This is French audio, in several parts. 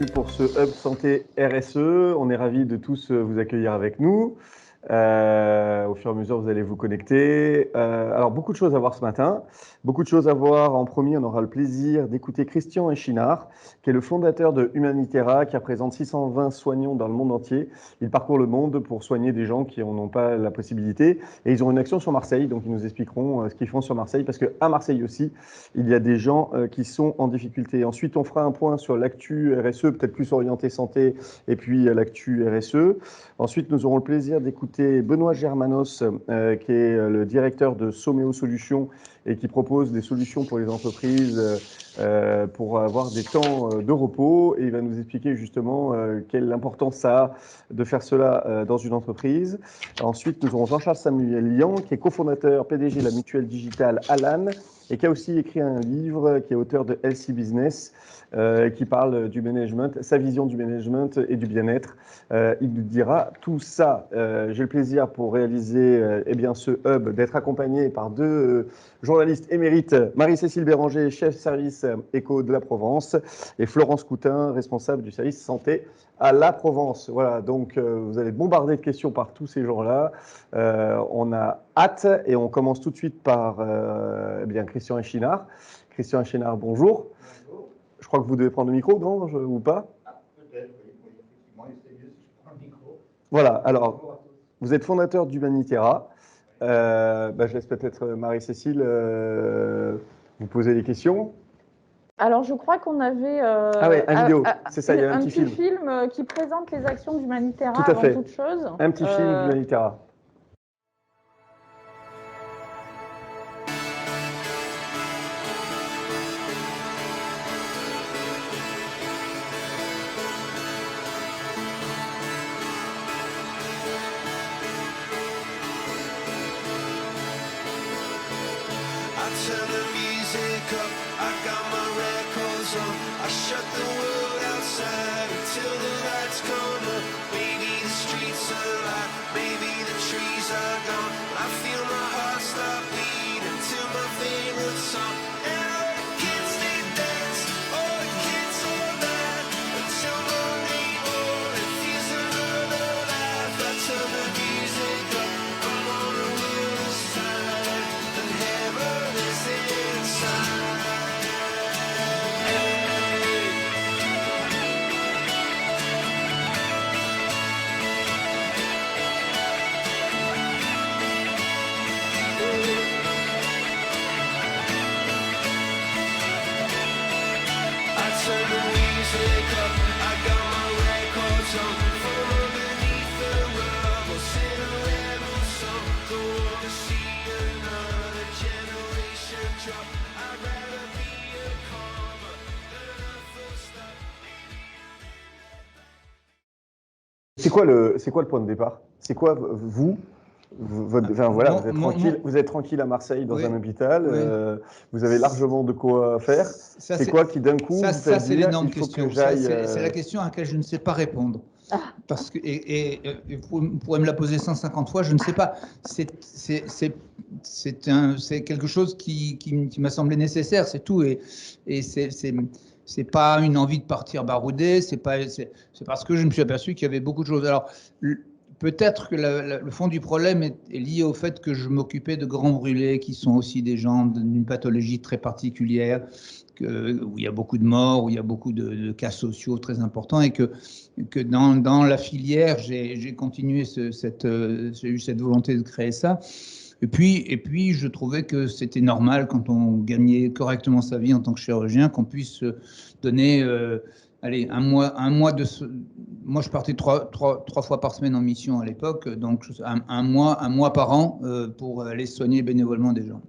Pour ce Hub Santé RSE, on est ravis de tous vous accueillir avec nous. Au fur et à mesure, vous allez vous connecter. Alors, beaucoup de choses à voir ce matin. Beaucoup de choses à voir. En premier, on aura le plaisir d'écouter Christian Echinard, qui est le fondateur de Humanitera, qui représente 620 soignants dans le monde entier. Ils parcourent le monde pour soigner des gens qui n'en ont pas la possibilité. Et ils ont une action sur Marseille, donc ils nous expliqueront ce qu'ils font sur Marseille, parce qu'à Marseille aussi, il y a des gens qui sont en difficulté. Ensuite, on fera un point sur l'actu RSE, peut-être plus orienté santé, et puis l'actu RSE. Ensuite, nous aurons le plaisir d'écouter Benoît Germanos, qui est le directeur de Someo Solutions et qui propose des solutions pour les entreprises pour avoir des temps de repos. Et il va nous expliquer justement quelle importance ça a de faire cela dans une entreprise. Ensuite, nous aurons Jean-Charles Samuel Lian, qui est cofondateur PDG de la mutuelle digitale Alan et qui a aussi écrit un livre, qui est auteur de Healthy Business, qui parle du management, sa vision du management et du bien-être. Il nous dira tout ça. J'ai le plaisir pour réaliser ce hub d'être accompagné par deux journalistes émérites, Marie-Cécile Béranger, chef service éco de la Provence, et Florence Coutin, responsable du service santé à la Provence. Voilà, donc vous allez être bombardés de questions par tous ces gens-là. On a hâte et on commence tout de suite par Christian Echinard. Christian Echinard, bonjour. Bonjour. Je crois que vous devez prendre le micro, non, ou pas? Peut-être, oui, effectivement, c'est mieux si je prends le micro. Voilà, alors, vous êtes fondateur d'Humanitera. Je laisse peut-être Marie-Cécile vous poser des questions. Alors, je crois qu'on avait une vidéo, c'est ça, il y a un petit film qui présente les actions d'Humanitera tout à fait. avant toute chose. Un petit film d'Humanitera. C'est quoi le point de départ? C'est quoi vous êtes tranquille à Marseille dans un hôpital, vous avez largement de quoi faire. C'est quoi qui d'un coup ça c'est l'énorme question. C'est la question à laquelle je ne sais pas répondre. Parce que vous pourrez me la poser 150 fois, je ne sais pas. C'est quelque chose qui m'a semblé nécessaire, c'est tout. Et c'est pas une envie de partir barouder, c'est parce que je me suis aperçu qu'il y avait beaucoup de choses. Alors, peut-être que le fond du problème est lié au fait que je m'occupais de grands brûlés qui sont aussi des gens d'une pathologie très particulière, où il y a beaucoup de morts, où il y a beaucoup de cas sociaux très importants, et que dans la filière, j'ai continué j'ai eu cette volonté de créer ça. Et puis, je trouvais que c'était normal, quand on gagnait correctement sa vie en tant que chirurgien, qu'on puisse donner, un mois de... Moi, je partais trois fois par semaine en mission à l'époque, donc un mois par an pour aller soigner bénévolement des gens.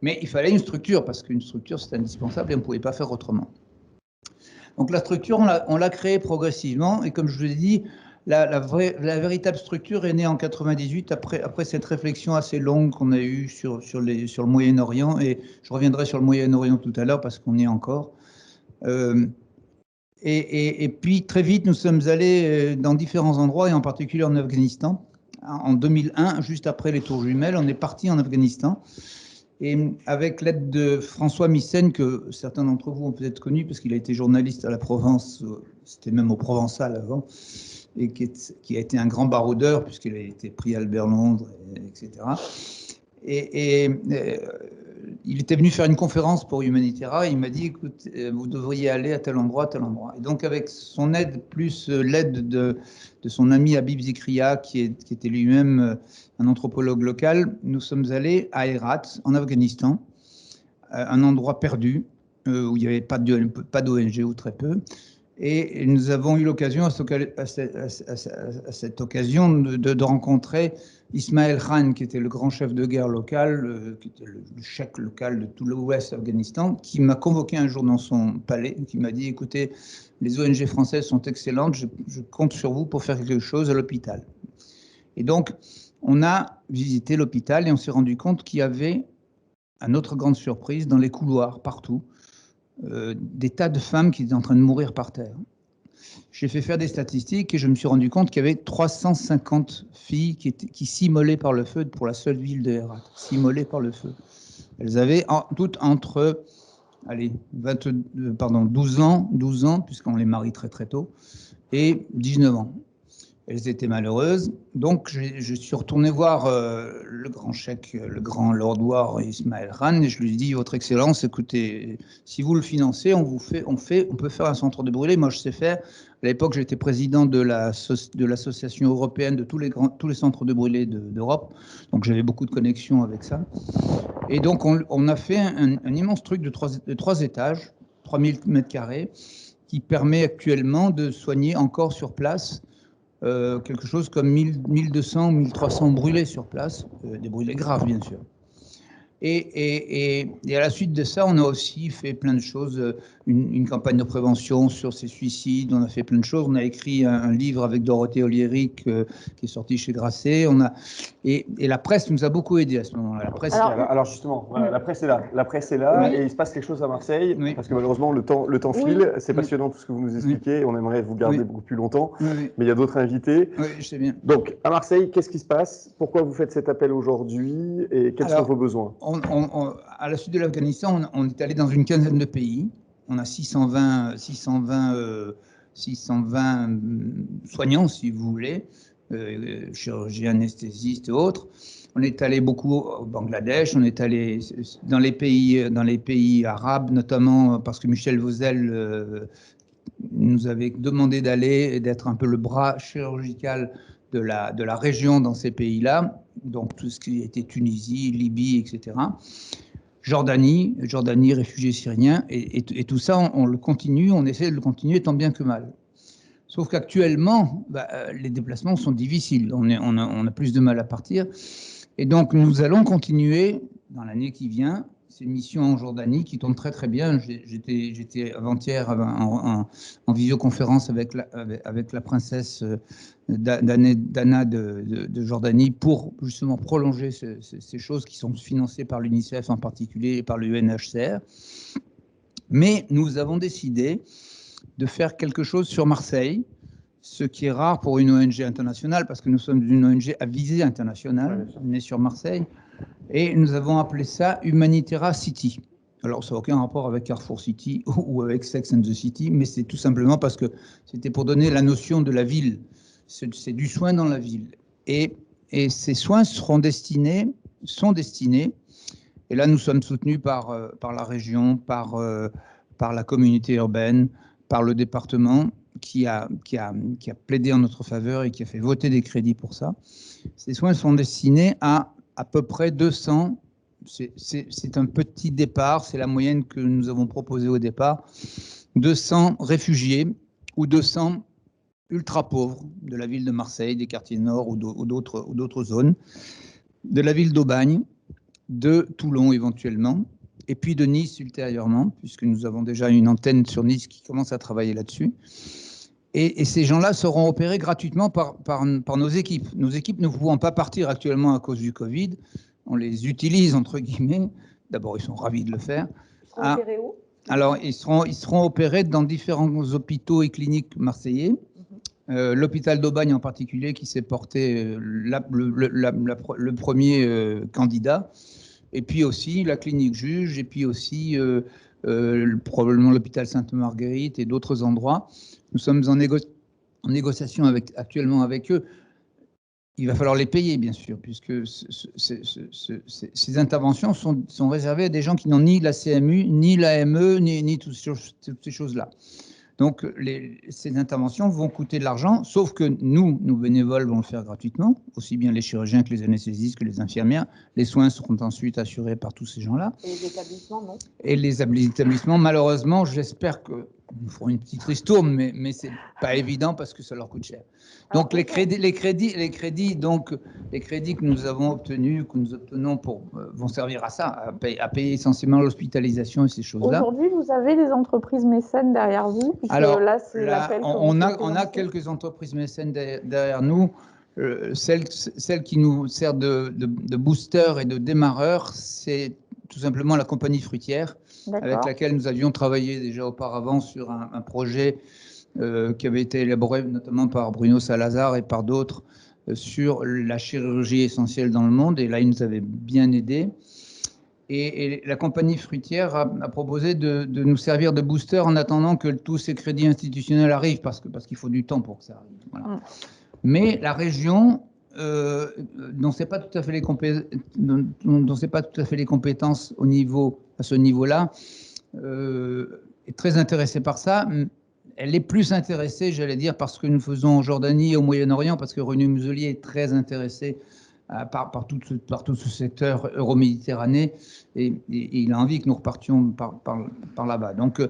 Mais il fallait une structure, parce qu'une structure, c'est indispensable et on ne pouvait pas faire autrement. Donc la structure, on l'a créée progressivement, et comme je vous l'ai dit, la véritable structure est née en 98, après cette réflexion assez longue qu'on a eue sur le Moyen-Orient, et je reviendrai sur le Moyen-Orient tout à l'heure parce qu'on y est encore. Et puis très vite, nous sommes allés dans différents endroits, et en particulier en Afghanistan. En 2001, juste après les tours jumelles, on est parti en Afghanistan. Et avec l'aide de François Myssen, que certains d'entre vous ont peut-être connu, parce qu'il a été journaliste à la Provence, c'était même au Provençal avant, et qui a été un grand baroudeur, puisqu'il a été prix Albert Londres, etc. Et il était venu faire une conférence pour Humanitera, et il m'a dit, écoute, vous devriez aller à tel endroit, tel endroit. Et donc avec son aide, plus l'aide de son ami Habib Zikria, qui était lui-même un anthropologue local, nous sommes allés à Herat, en Afghanistan, un endroit perdu, où il n'y avait pas d'ONG ou très peu. Et nous avons eu l'occasion, à cette occasion, de rencontrer Ismaël Khan, qui était le grand chef de guerre local, qui était le cheikh local de tout l'ouest Afghanistan, qui m'a convoqué un jour dans son palais, qui m'a dit, écoutez, les ONG françaises sont excellentes, je compte sur vous pour faire quelque chose à l'hôpital. Et donc, on a visité l'hôpital et on s'est rendu compte qu'il y avait, à notre grande surprise, dans les couloirs, partout, des tas de femmes qui étaient en train de mourir par terre. J'ai fait faire des statistiques et je me suis rendu compte qu'il y avait 350 filles qui s'immolaient par le feu pour la seule ville de Herat, s'immolaient par le feu. Elles avaient toutes entre 12 ans, puisqu'on les marie très très tôt, et 19 ans. Elles étaient malheureuses. Donc, je suis retourné voir le grand cheikh, le grand Lord War Ismaël Khan, et je lui ai dit, Votre Excellence, écoutez, si vous le financez, on peut faire un centre de brûlés. Moi, je sais faire. À l'époque, j'étais président de l'association européenne de tous les centres de brûlés d'Europe. Donc, j'avais beaucoup de connexions avec ça. Et donc, on a fait un immense truc de 3 étages, 3000 mètres carrés, qui permet actuellement de soigner encore sur place quelque chose comme 1200 ou 1300 brûlés sur place, des brûlés graves bien sûr. Et à la suite de ça, on a aussi fait plein de choses, une campagne de prévention sur ces suicides, on a fait plein de choses, on a écrit un livre avec Dorothée Oliéric qui est sorti chez Grasset, et la presse nous a beaucoup aidés à ce moment-là. Alors justement, voilà, la presse est là, oui. Et il se passe quelque chose à Marseille, oui. Parce que malheureusement le temps file, c'est passionnant tout ce que vous nous expliquez, on aimerait vous garder beaucoup plus longtemps, mais il y a d'autres invités. Oui, je sais bien. Donc à Marseille, qu'est-ce qui se passe? Pourquoi vous faites cet appel aujourd'hui et quels sont vos besoins? À la suite de l'Afghanistan, on est allé dans une quinzaine de pays. On a 620 soignants, si vous voulez, chirurgiens, anesthésistes et autres. On est allé beaucoup au Bangladesh, on est allé dans les pays arabes, notamment parce que Michel Vauzel nous avait demandé d'aller et d'être un peu le bras chirurgical de la région dans ces pays-là, donc tout ce qui était Tunisie, Libye, etc. Jordanie, réfugiés syriens, et tout ça, on le continue, on essaie de le continuer tant bien que mal. Sauf qu'actuellement, les déplacements sont difficiles, on a plus de mal à partir, et donc nous allons continuer dans l'année qui vient ces missions en Jordanie qui tournent très très bien. J'étais avant-hier en visioconférence avec la princesse Dana de Jordanie pour justement prolonger ces choses qui sont financées par l'UNICEF en particulier et par le UNHCR. Mais nous avons décidé de faire quelque chose sur Marseille, ce qui est rare pour une ONG internationale, parce que nous sommes une ONG à visée internationale, on est sur Marseille, et nous avons appelé ça Humanitera City. Alors, ça n'a aucun rapport avec Carrefour City ou avec Sex and the City, mais c'est tout simplement parce que c'était pour donner la notion de la ville. C'est du soin dans la ville. Et ces soins sont destinés, et là nous sommes soutenus par la région, par la communauté urbaine, par le département, qui a plaidé en notre faveur et qui a fait voter des crédits pour ça. Ces soins sont destinés à peu près 200, c'est un petit départ, c'est la moyenne que nous avons proposée au départ, 200 réfugiés ou 200 ultra pauvres de la ville de Marseille, des quartiers nord ou d'autres zones, de la ville d'Aubagne, de Toulon éventuellement, et puis de Nice ultérieurement, puisque nous avons déjà une antenne sur Nice qui commence à travailler là-dessus. Et ces gens-là seront opérés gratuitement par nos équipes. Nos équipes ne pouvant pas partir actuellement à cause du Covid, on les utilise, entre guillemets. D'abord, ils sont ravis de le faire. Ils seront opérés où? Alors, ils seront opérés dans différents hôpitaux et cliniques marseillais. L'hôpital d'Aubagne en particulier, qui s'est porté le premier candidat, Et puis aussi la clinique Juge, et puis aussi probablement l'hôpital Sainte-Marguerite et d'autres endroits. Nous sommes en négociation actuellement avec eux. Il va falloir les payer, bien sûr, puisque ces interventions sont réservées à des gens qui n'ont ni la CMU, ni l'AME, ni toutes ces choses-là. Donc, ces interventions vont coûter de l'argent, sauf que nous bénévoles, vont le faire gratuitement, aussi bien les chirurgiens que les anesthésistes, que les infirmières. Les soins seront ensuite assurés par tous ces gens-là. Et les établissements, non? Et les établissements, malheureusement, j'espère que nous ferons une petite ristourne, mais c'est pas évident parce que ça leur coûte cher. Donc les crédits que nous avons obtenus, que nous obtenons vont servir à ça, à payer essentiellement l'hospitalisation et ces choses-là. Aujourd'hui, vous avez des entreprises mécènes derrière vous, puisque Alors, là, c'est l'appel. On a quelques entreprises mécènes derrière nous. Celle qui nous sert de booster et de démarreur, c'est tout simplement la compagnie fruitière, avec laquelle nous avions travaillé déjà auparavant sur un projet qui avait été élaboré notamment par Bruno Salazar et par d'autres sur la chirurgie essentielle dans le monde. Et là, il nous avait bien aidés. Et la compagnie fruitière a proposé de nous servir de booster en attendant que tous ces crédits institutionnels arrivent, parce qu'il faut du temps pour que ça arrive. Voilà. Mais la région, dont ce n'est pas tout à fait les compétences à ce niveau-là, est très intéressée par ça. Elle est plus intéressée, j'allais dire, par ce que nous faisons en Jordanie et au Moyen-Orient, parce que René Muselier est très intéressé par tout ce secteur euro-méditerranée, et il a envie que nous repartions par là-bas. Donc,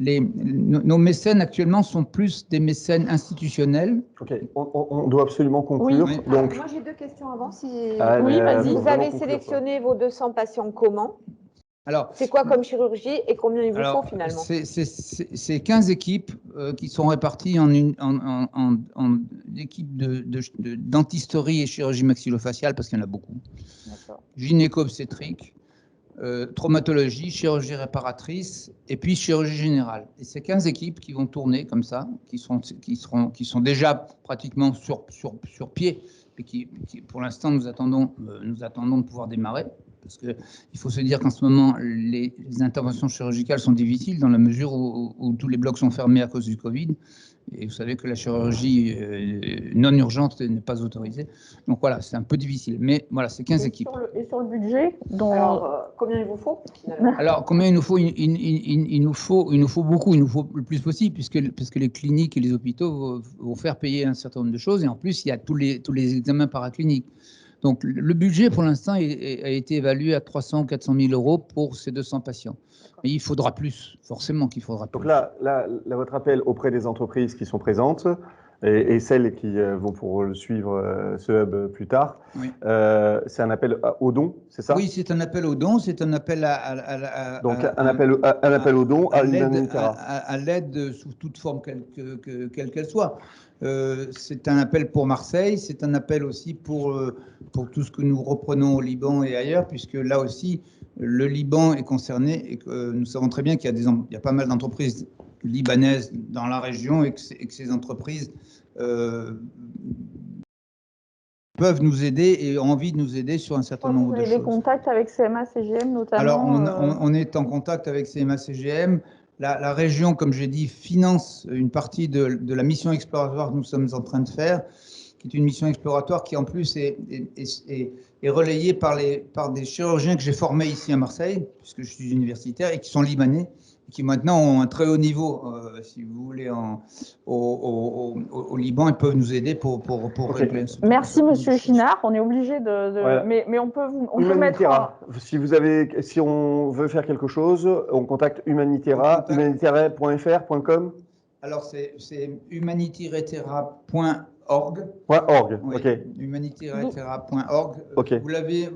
nos mécènes actuellement sont plus des mécènes institutionnels. Ok, on doit absolument conclure. Oui. Donc, Moi, j'ai 2 questions avant. Oui, vas-y. Vous avez sélectionné vos 200 patients comment? Alors, c'est quoi comme chirurgie et combien il vous faut finalement? C'est 15 équipes qui sont réparties en équipes de dentisterie et chirurgie maxillofaciale, parce qu'il y en a beaucoup. Gynéco-obstétrique, traumatologie, chirurgie réparatrice et puis chirurgie générale. Et ces 15 équipes qui vont tourner comme ça, qui sont déjà pratiquement sur pied, et qui pour l'instant nous attendons de pouvoir démarrer. Parce qu'il faut se dire qu'en ce moment, les interventions chirurgicales sont difficiles dans la mesure où tous les blocs sont fermés à cause du Covid. Et vous savez que la chirurgie non urgente n'est pas autorisée. Donc voilà, c'est un peu difficile. Mais voilà, c'est 15 équipes. Et sur le budget Alors, combien il vous faut finalement? Alors, combien il nous faut? Il nous faut beaucoup. Il nous faut le plus possible, puisque les cliniques et les hôpitaux vont faire payer un certain nombre de choses. Et en plus, il y a tous les examens paracliniques. Donc, le budget, pour l'instant, a été évalué à 300 ou 400 000 euros pour ces 200 patients. Mais il faudra plus, forcément qu'il faudra plus. Donc là, votre appel auprès des entreprises qui sont présentes et celles qui vont pour suivre ce hub plus tard, oui. C'est un appel aux dons, c'est ça? Oui, c'est un appel aux dons, c'est un appel un appel aux dons à l'Humanitera. À l'aide sous toute forme quelle qu'elle soit. C'est un appel pour Marseille, c'est un appel aussi pour tout ce que nous reprenons au Liban et ailleurs, puisque là aussi, le Liban est concerné et que nous savons très bien qu'il y a pas mal d'entreprises libanaises dans la région et que ces entreprises peuvent nous aider et ont envie de nous aider sur un certain nombre de choses. Vous avez des contacts avec CMA-CGM notamment? Alors, on est en contact avec CMA-CGM. La région, comme j'ai dit, finance une partie de la mission exploratoire que nous sommes en train de faire, qui est une mission exploratoire qui, en plus, est relayée par des chirurgiens que j'ai formés ici à Marseille, puisque je suis universitaire, et qui sont libanais, et qui maintenant ont un très haut niveau, si vous voulez, au Liban, et peuvent nous aider pour régler. Merci, Monsieur Chinard. On est obligé voilà. Mais on peut mettre... Si on veut faire quelque chose, on contacte Humanitera, humanitera.fr.com. Alors, c'est humanitera.org. .org, oui, ok. humanitera.org. Okay. Vous l'avez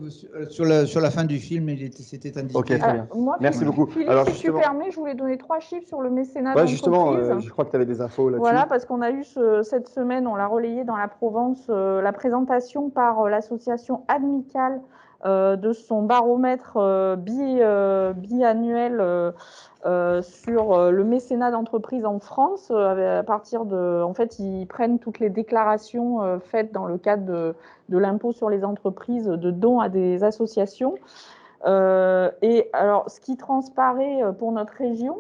sur la fin du film, c'était indiqué. Ok, très bien. Moi, merci beaucoup. Philippe, alors, si tu permets, je voulais donner 3 chiffres sur le mécénat d'entreprise. Justement, je crois que tu avais des infos là-dessus. Voilà, parce qu'on a eu cette semaine, on l'a relayé dans la Provence, la présentation par l'association Admical de son baromètre biannuel sur le mécénat d'entreprise en France. À partir de, en fait, ils prennent toutes les déclarations faites dans le cadre de l'impôt sur les entreprises de dons à des associations. Et alors, ce qui transparaît pour notre région,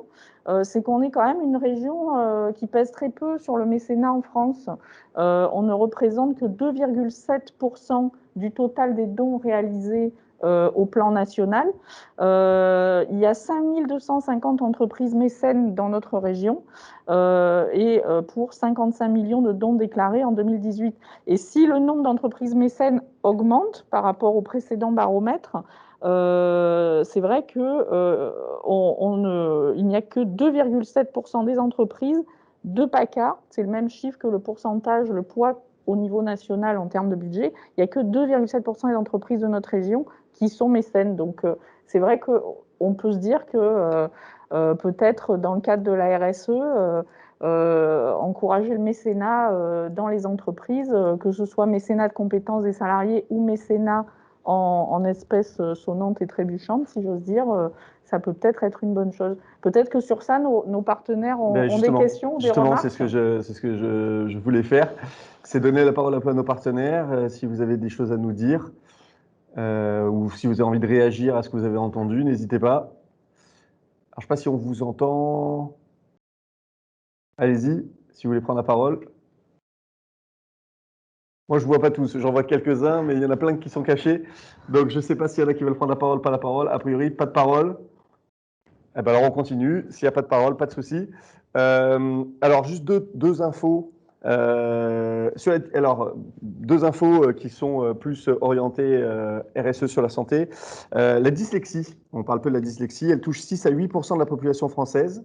c'est qu'on est quand même une région qui pèse très peu sur le mécénat en France. On ne représente que 2,7% du total des dons réalisés au plan national. Il y a 5250 entreprises mécènes dans notre région et pour 55 millions de dons déclarés en 2018. Et si le nombre d'entreprises mécènes augmente par rapport au précédent baromètre, c'est vrai qu'il n'y a que 2,7% des entreprises de PACA, c'est le même chiffre que le pourcentage, le poids au niveau national en termes de budget, il n'y a que 2,7% des entreprises de notre région qui sont mécènes. Donc c'est vrai qu'on peut se dire que peut-être dans le cadre de la RSE, encourager le mécénat dans les entreprises, que ce soit mécénat de compétences des salariés ou mécénat en espèces sonnantes et trébuchantes, si j'ose dire, ça peut peut-être être une bonne chose. Peut-être que sur ça, nos partenaires ont des questions, des remarques. Justement, c'est ce que je voulais faire, c'est donner la parole un peu à nos partenaires. Si vous avez des choses à nous dire, ou si vous avez envie de réagir à ce que vous avez entendu, n'hésitez pas. Alors, je ne sais pas si on vous entend. Allez-y, si vous voulez prendre la parole. Moi, je ne vois pas tous. J'en vois quelques-uns, mais il y en a plein qui sont cachés. Donc, je ne sais pas s'il y en a qui veulent prendre la parole, pas la parole. A priori, pas de parole. Eh ben alors, on continue. S'il n'y a pas de parole, pas de souci. Alors, juste deux infos. Deux infos qui sont plus orientées RSE sur la santé. La dyslexie, on parle peu de la dyslexie, elle touche 6 à 8% de la population française.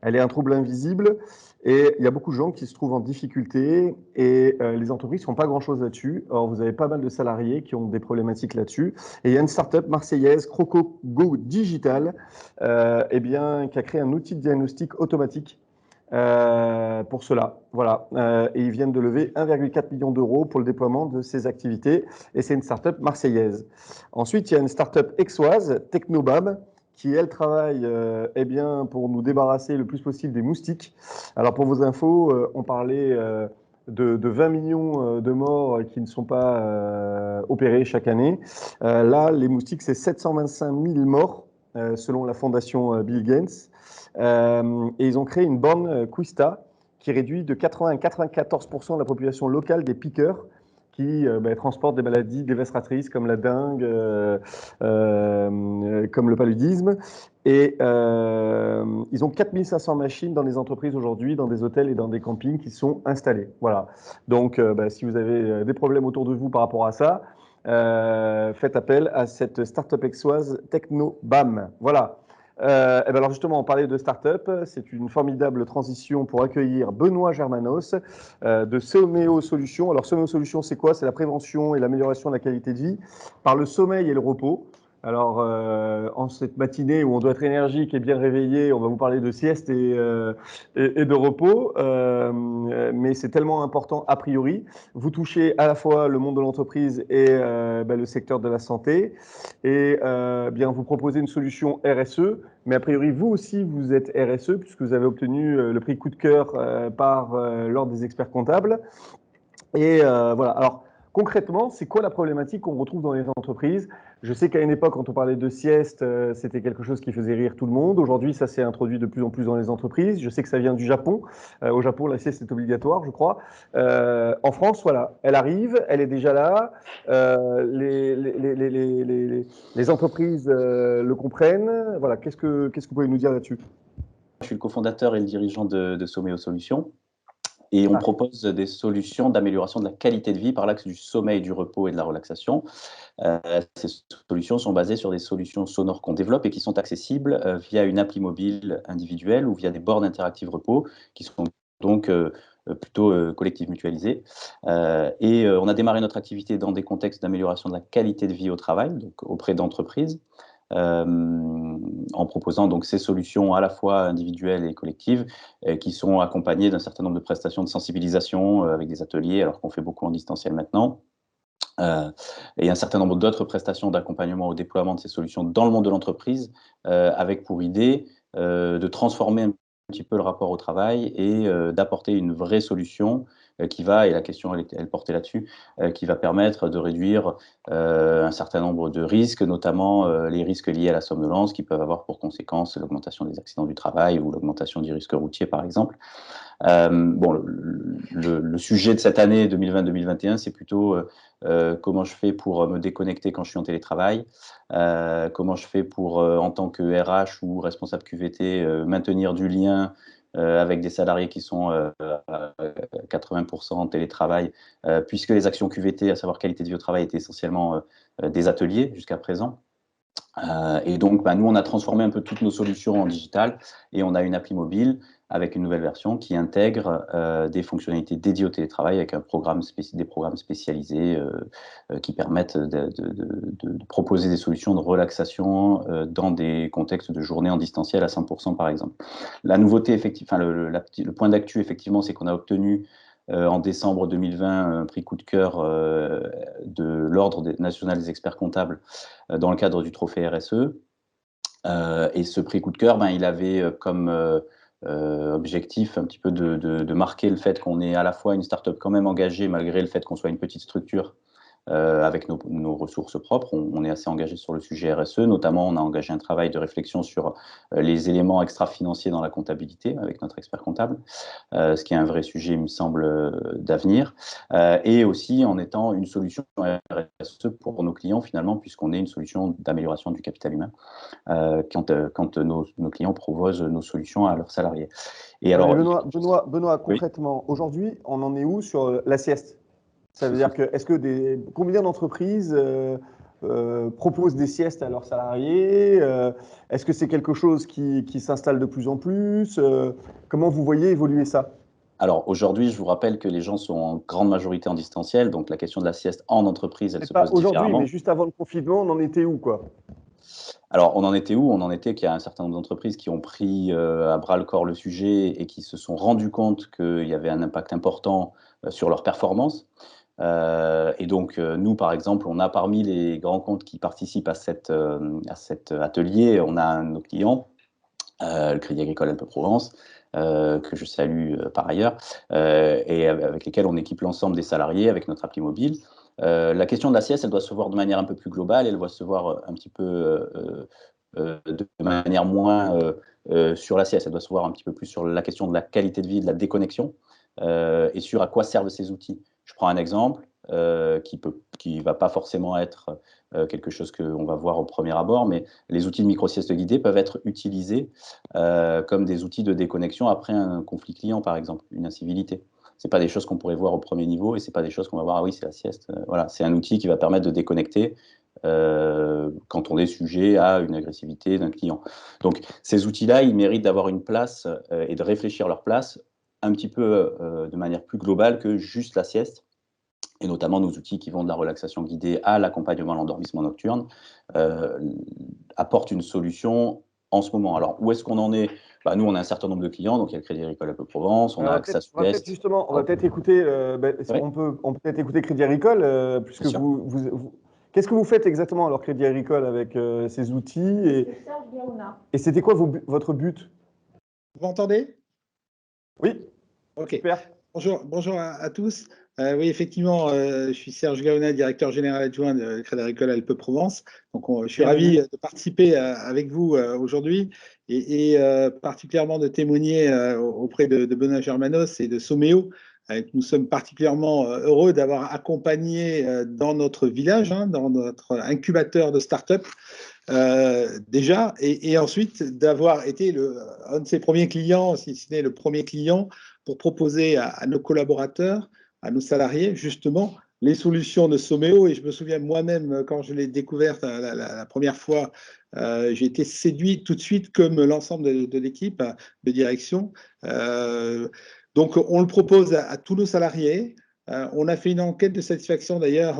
Elle est un trouble invisible et il y a beaucoup de gens qui se trouvent en difficulté et les entreprises ne font pas grand-chose là-dessus. Or, vous avez pas mal de salariés qui ont des problématiques là-dessus. Et il y a une start-up marseillaise, CrocoGo Digital, qui a créé un outil de diagnostic automatique pour cela. Voilà. Et ils viennent de lever 1,4 million d'euros pour le déploiement de ces activités. Et c'est une start-up marseillaise. Ensuite, il y a une start-up aixoise, Technobam, qui, elle, travaille pour nous débarrasser le plus possible des moustiques. Alors, pour vos infos, on parlait de 20 millions de morts qui ne sont pas opérés chaque année. Là, les moustiques, c'est 725 000 morts, selon la fondation Bill Gates. Et ils ont créé une borne Quista qui réduit de 80 à 94% la population locale des piqueurs qui transportent des maladies dévastatrices comme la dengue, comme le paludisme. Et ils ont 4500 machines dans des entreprises aujourd'hui, dans des hôtels et dans des campings qui sont installés. Voilà. Donc, si vous avez des problèmes autour de vous par rapport à ça, faites appel à cette start-up aixoise Technobam. Voilà. Alors justement, on parlait de start-up. C'est une formidable transition pour accueillir Benoît Germanos de Someo Solutions. Alors Someo Solutions, c'est quoi? C'est la prévention et l'amélioration de la qualité de vie par le sommeil et le repos. Alors, en cette matinée où on doit être énergique et bien réveillé, on va vous parler de sieste et de repos, mais c'est tellement important a priori. Vous touchez à la fois le monde de l'entreprise et le secteur de la santé, et vous proposez une solution RSE, mais a priori vous aussi vous êtes RSE puisque vous avez obtenu le prix coup de cœur par l'Ordre des experts comptables. Et voilà. Alors, concrètement, c'est quoi la problématique qu'on retrouve dans les entreprises? Je sais qu'à une époque, quand on parlait de sieste, c'était quelque chose qui faisait rire tout le monde. Aujourd'hui, ça s'est introduit de plus en plus dans les entreprises. Je sais que ça vient du Japon. Au Japon, la sieste est obligatoire, je crois. En France, voilà, elle arrive, elle est déjà là. Les entreprises le comprennent. Voilà, qu'est-ce que vous pouvez nous dire là-dessus? Je suis le cofondateur et le dirigeant de Someo Solutions. Et on propose des solutions d'amélioration de la qualité de vie par l'axe du sommeil, du repos et de la relaxation. Ces solutions sont basées sur des solutions sonores qu'on développe et qui sont accessibles via une appli mobile individuelle ou via des bornes interactives repos qui sont donc plutôt collectives, mutualisées. On a démarré notre activité dans des contextes d'amélioration de la qualité de vie au travail, donc auprès d'entreprises. En proposant donc ces solutions à la fois individuelles et collectives qui sont accompagnées d'un certain nombre de prestations de sensibilisation avec des ateliers, alors qu'on fait beaucoup en distanciel maintenant, et un certain nombre d'autres prestations d'accompagnement au déploiement de ces solutions dans le monde de l'entreprise, avec pour idée de transformer un petit peu le rapport au travail et d'apporter une vraie solution qui va, et la question elle portait là-dessus, qui va permettre de réduire un certain nombre de risques, notamment les risques liés à la somnolence qui peuvent avoir pour conséquence l'augmentation des accidents du travail ou l'augmentation du risque routier par exemple. Le sujet de cette année 2020-2021, c'est plutôt comment je fais pour me déconnecter quand je suis en télétravail, comment je fais pour, en tant que RH ou responsable QVT, maintenir du lien avec des salariés qui sont à 80% en télétravail, puisque les actions QVT, à savoir qualité de vie au travail, étaient essentiellement des ateliers jusqu'à présent. Et donc, nous, on a transformé un peu toutes nos solutions en digital et on a une appli mobile avec une nouvelle version qui intègre des fonctionnalités dédiées au télétravail avec des programmes spécialisés qui permettent de proposer des solutions de relaxation dans des contextes de journée en distanciel à 100% par exemple. La nouveauté, effectivement, le point d'actu, effectivement, c'est qu'on a obtenu en décembre 2020 un prix coup de cœur de l'Ordre national des experts comptables dans le cadre du trophée RSE. Et ce prix coup de cœur, il avait comme objectif un petit peu de marquer le fait qu'on est à la fois une start-up quand même engagée malgré le fait qu'on soit une petite structure avec nos ressources propres. On est assez engagé sur le sujet RSE, notamment on a engagé un travail de réflexion sur les éléments extra-financiers dans la comptabilité avec notre expert comptable, ce qui est un vrai sujet, il me semble, d'avenir, et aussi en étant une solution RSE pour nos clients finalement, puisqu'on est une solution d'amélioration du capital humain quand nos clients proposent nos solutions à leurs salariés. Et alors, Benoît, concrètement, oui. Aujourd'hui, on en est où sur la sieste? Ça veut dire que combien d'entreprises proposent des siestes à leurs salariés? Est-ce que c'est quelque chose qui s'installe de plus en plus? Comment vous voyez évoluer ça? Alors aujourd'hui, je vous rappelle que les gens sont en grande majorité en distanciel, donc la question de la sieste en entreprise, elle se pose différemment. Aujourd'hui, mais juste avant le confinement, on en était où, quoi? Alors, on en était où? On en était qu'il y a un certain nombre d'entreprises qui ont pris à bras-le-corps le sujet et qui se sont rendus compte qu'il y avait un impact important sur leur performance. Et donc, nous, par exemple, on a parmi les grands comptes qui participent à cet atelier, on a un de nos clients, le Crédit Agricole Alpes-Provence, que je salue par ailleurs, et avec lesquels on équipe l'ensemble des salariés avec notre appli mobile. La question de la sieste, elle doit se voir de manière un peu plus globale, elle doit se voir un petit peu de manière moins sur la sieste, elle doit se voir un petit peu plus sur la question de la qualité de vie, de la déconnexion, et sur à quoi servent ces outils. Je prends un exemple qui va pas forcément être quelque chose qu'on va voir au premier abord, mais les outils de micro-sieste guidée peuvent être utilisés comme des outils de déconnexion après un conflit client, par exemple, une incivilité. Ce n'est pas des choses qu'on pourrait voir au premier niveau et ce n'est pas des choses qu'on va voir, ah oui, c'est la sieste. Voilà, c'est un outil qui va permettre de déconnecter quand on est sujet à une agressivité d'un client. Donc, ces outils-là, ils méritent d'avoir une place et de réfléchir leur place un petit peu de manière plus globale que juste la sieste. Et notamment nos outils qui vont de la relaxation guidée à l'accompagnement à l'endormissement nocturne, apportent une solution en ce moment. Alors, où est-ce qu'on en est? Nous, on a un certain nombre de clients, donc il y a le Crédit Agricole Alpes-Provence, on a AXA Sud-Est. Justement, on va peut-être écouter, on peut peut-être écouter Crédit Agricole, puisque qu'est-ce que vous faites exactement alors Crédit Agricole avec ces outils et c'était quoi votre but? Vous m'entendez? Oui. Ok. Super. Bonjour à tous. Oui, effectivement, je suis Serge Gaona, directeur général adjoint de Crédit Agricole Alpes-Provence. Donc, je suis ravi de participer avec vous aujourd'hui et particulièrement de témoigner auprès de Benoît Germanos et de Someo. Nous sommes particulièrement heureux d'avoir accompagné dans notre village, dans notre incubateur de start-up, déjà, et ensuite d'avoir été un de ses premiers clients, si ce n'est le premier client, pour proposer à nos collaborateurs, à nos salariés, justement, les solutions de Someo. Et je me souviens moi-même, quand je l'ai découverte la première fois, j'ai été séduit tout de suite, comme l'ensemble de l'équipe de direction. Donc, on le propose à tous nos salariés. On a fait une enquête de satisfaction, d'ailleurs,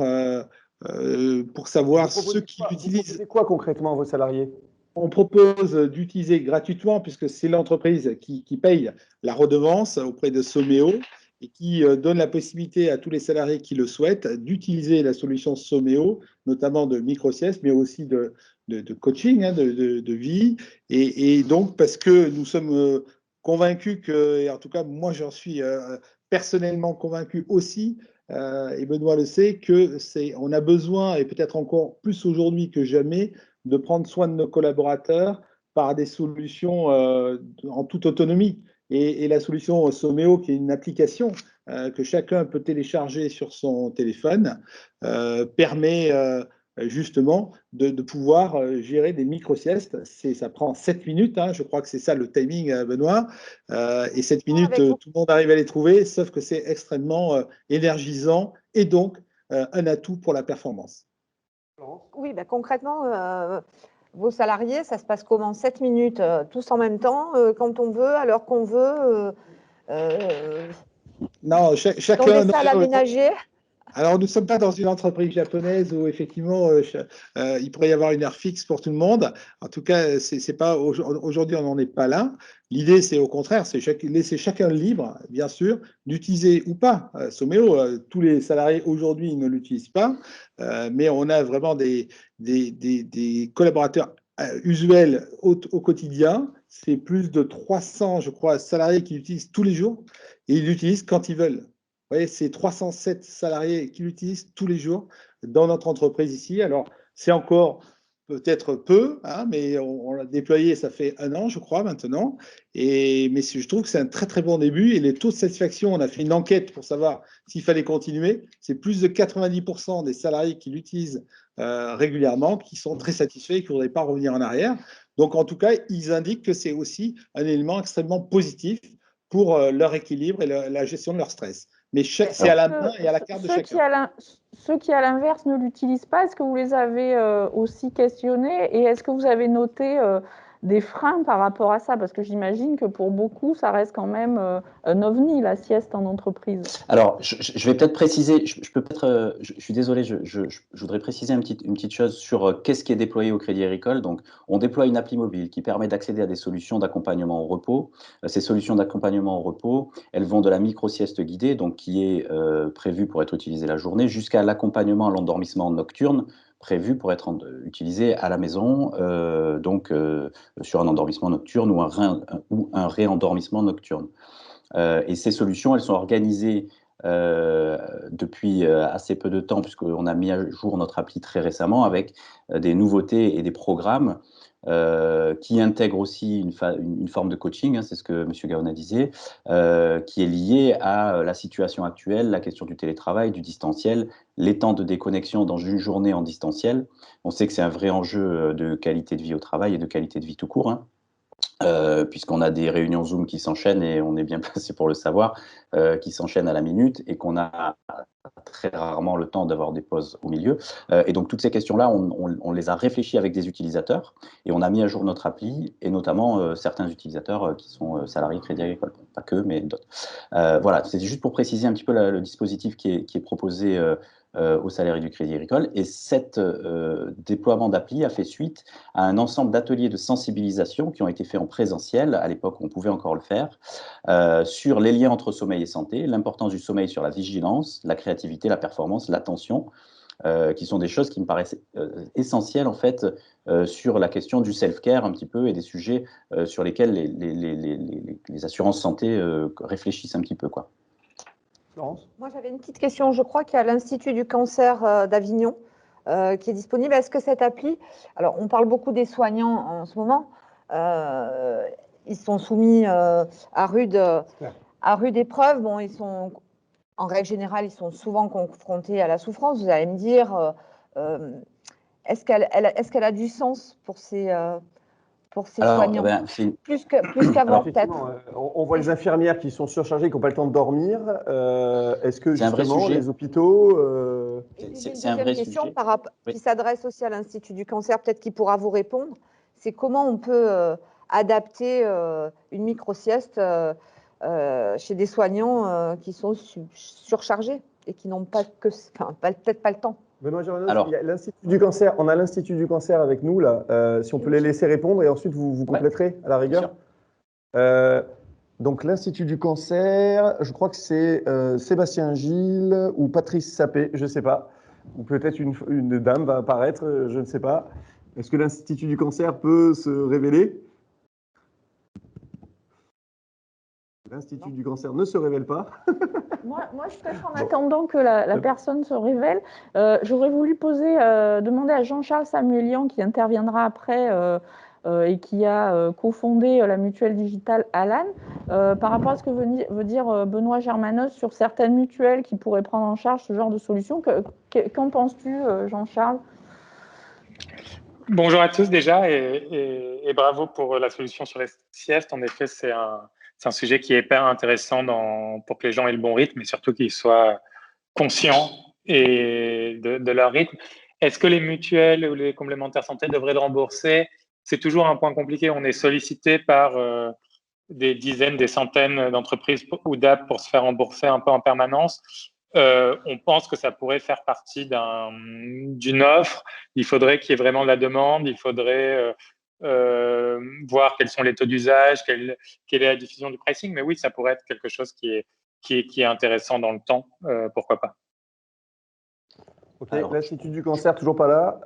pour savoir ceux qui l'utilisent. C'est quoi concrètement vos salariés? On propose d'utiliser gratuitement, puisque c'est l'entreprise qui paye la redevance auprès de Someo et qui donne la possibilité à tous les salariés qui le souhaitent d'utiliser la solution Someo, notamment de micro-sieste, mais aussi de coaching, de vie. Et donc, parce que nous sommes convaincus que, et en tout cas, moi j'en suis personnellement convaincu aussi, et Benoît le sait, qu'on a besoin, et peut-être encore plus aujourd'hui que jamais, de prendre soin de nos collaborateurs par des solutions en toute autonomie. Et la solution Someo, qui est une application que chacun peut télécharger sur son téléphone, permet justement de pouvoir gérer des micro-siestes. Ça prend 7 minutes, hein, je crois que c'est ça le timing, Benoît. Et 7 minutes, tout le monde arrive à les trouver, sauf que c'est extrêmement énergisant et donc un atout pour la performance. Oui, bah, concrètement, vos salariés, ça se passe comment? 7 minutes, tous en même temps, quand on veut, à l'heure qu'on veut Non, chacun. Dans des salles aménagées. Alors, nous ne sommes pas dans une entreprise japonaise où, effectivement, il pourrait y avoir une heure fixe pour tout le monde. En tout cas, c'est pas aujourd'hui, on n'en est pas là. L'idée, c'est au contraire, c'est laisser chacun libre, bien sûr, d'utiliser ou pas Someo. Tous les salariés aujourd'hui ne l'utilisent pas, mais on a vraiment des collaborateurs usuels au quotidien. C'est plus de 300, je crois, salariés qui l'utilisent tous les jours et ils l'utilisent quand ils veulent. Vous voyez, c'est 307 salariés qui l'utilisent tous les jours dans notre entreprise ici. Alors, c'est encore peut-être peu, hein, mais on l'a déployé, ça fait 1 an, je crois, maintenant. Mais je trouve que c'est un très, très bon début. Et les taux de satisfaction, on a fait une enquête pour savoir s'il fallait continuer. C'est plus de 90% des salariés qui l'utilisent régulièrement, qui sont très satisfaits et qui ne voudraient pas revenir en arrière. Donc, en tout cas, ils indiquent que c'est aussi un élément extrêmement positif pour leur équilibre et la gestion de leur stress. Mais c'est à la main et à la carte de chacun. Ceux qui, à l'inverse, ne l'utilisent pas, est-ce que vous les avez aussi questionnés et est-ce que vous avez noté des freins par rapport à ça? Parce que j'imagine que pour beaucoup, ça reste quand même un ovni, la sieste en entreprise. Alors, je vais peut-être préciser, je suis désolé, je voudrais préciser une petite chose sur qu'est-ce qui est déployé au Crédit Agricole. Donc, on déploie une appli mobile qui permet d'accéder à des solutions d'accompagnement au repos. Ces solutions d'accompagnement au repos, elles vont de la micro-sieste guidée, donc qui est prévue pour être utilisée la journée, jusqu'à l'accompagnement à l'endormissement nocturne, prévu pour être utilisé à la maison, sur un endormissement nocturne ou un réendormissement nocturne. Et ces solutions, elles sont organisées depuis assez peu de temps, puisqu'on a mis à jour notre appli très récemment avec des nouveautés et des programmes qui intègrent aussi une forme de coaching, hein, c'est ce que M. Gaona disait, qui est lié à la situation actuelle, la question du télétravail, du distanciel, les temps de déconnexion dans une journée en distanciel. On sait que c'est un vrai enjeu de qualité de vie au travail et de qualité de vie tout court, hein. Puisqu'on a des réunions Zoom qui s'enchaînent et on est bien placé pour le savoir, qui s'enchaînent à la minute et qu'on a très rarement le temps d'avoir des pauses au milieu. Et donc toutes ces questions-là, on les a réfléchies avec des utilisateurs et on a mis à jour notre appli et notamment certains utilisateurs qui sont salariés Crédit Agricole, pas que, mais d'autres. Voilà, c'est juste pour préciser un petit peu le dispositif qui est proposé aux salariés du Crédit Agricole. Et cet déploiement d'appli a fait suite à un ensemble d'ateliers de sensibilisation qui ont été faits en présentiel, à l'époque on pouvait encore le faire, sur les liens entre sommeil et santé, l'importance du sommeil sur la vigilance, la créativité, la performance, l'attention, qui sont des choses qui me paraissent essentielles en fait sur la question du self-care un petit peu et des sujets sur lesquels les assurances santé réfléchissent un petit peu, quoi. Moi, j'avais une petite question. Je crois qu'il y a l'Institut du cancer d'Avignon qui est disponible. Est-ce que cette appli… Alors, on parle beaucoup des soignants en ce moment. Ils sont soumis à rude épreuve. Bon, en règle générale, ils sont souvent confrontés à la souffrance. Vous allez me dire, est-ce qu'elle a du sens pour ces soignants, plus qu'avant peut-être. On voit les infirmières qui sont surchargées, qui n'ont pas le temps de dormir. Est-ce que justement les hôpitaux… C'est un vrai question qui s'adresse aussi à l'Institut du cancer, peut-être qu'il pourra vous répondre. C'est comment on peut adapter une micro-sieste chez des soignants qui sont surchargés et qui n'ont peut-être pas le temps. Benoît Germanos, il y a l'Institut du cancer. On a l'Institut du cancer avec nous là. Si on peut les laisser répondre et ensuite vous compléterez à la rigueur. Donc l'Institut du cancer, je crois que c'est Sébastien Gilles ou Patrice Sapé, je ne sais pas. Ou peut-être une dame va apparaître, je ne sais pas. Est-ce que l'Institut du cancer peut se révéler ? L'Institut du cancer ne se révèle pas. Moi, je peut-être en attendant que la personne se révèle, j'aurais voulu demander à Jean-Charles Samuelian, qui interviendra après et qui a cofondé la mutuelle digitale Alan, par rapport à ce que veut dire Benoît Germanos sur certaines mutuelles qui pourraient prendre en charge ce genre de solution. Qu'en penses-tu, Jean-Charles ? Bonjour à tous déjà et bravo pour la solution sur les siestes. En effet, c'est un sujet qui est hyper intéressant pour que les gens aient le bon rythme et surtout qu'ils soient conscients de leur rythme. Est-ce que les mutuelles ou les complémentaires santé devraient le rembourser? C'est toujours un point compliqué. On est sollicité par des dizaines, des centaines d'entreprises ou d'apps pour se faire rembourser un peu en permanence. On pense que ça pourrait faire partie d'une offre. Il faudrait qu'il y ait vraiment de la demande. Il faudrait voir quels sont les taux d'usage, quelle est la diffusion du pricing. Mais oui, ça pourrait être quelque chose qui est intéressant dans le temps. Pourquoi pas? Ok, l'Institut du cancer, toujours pas là.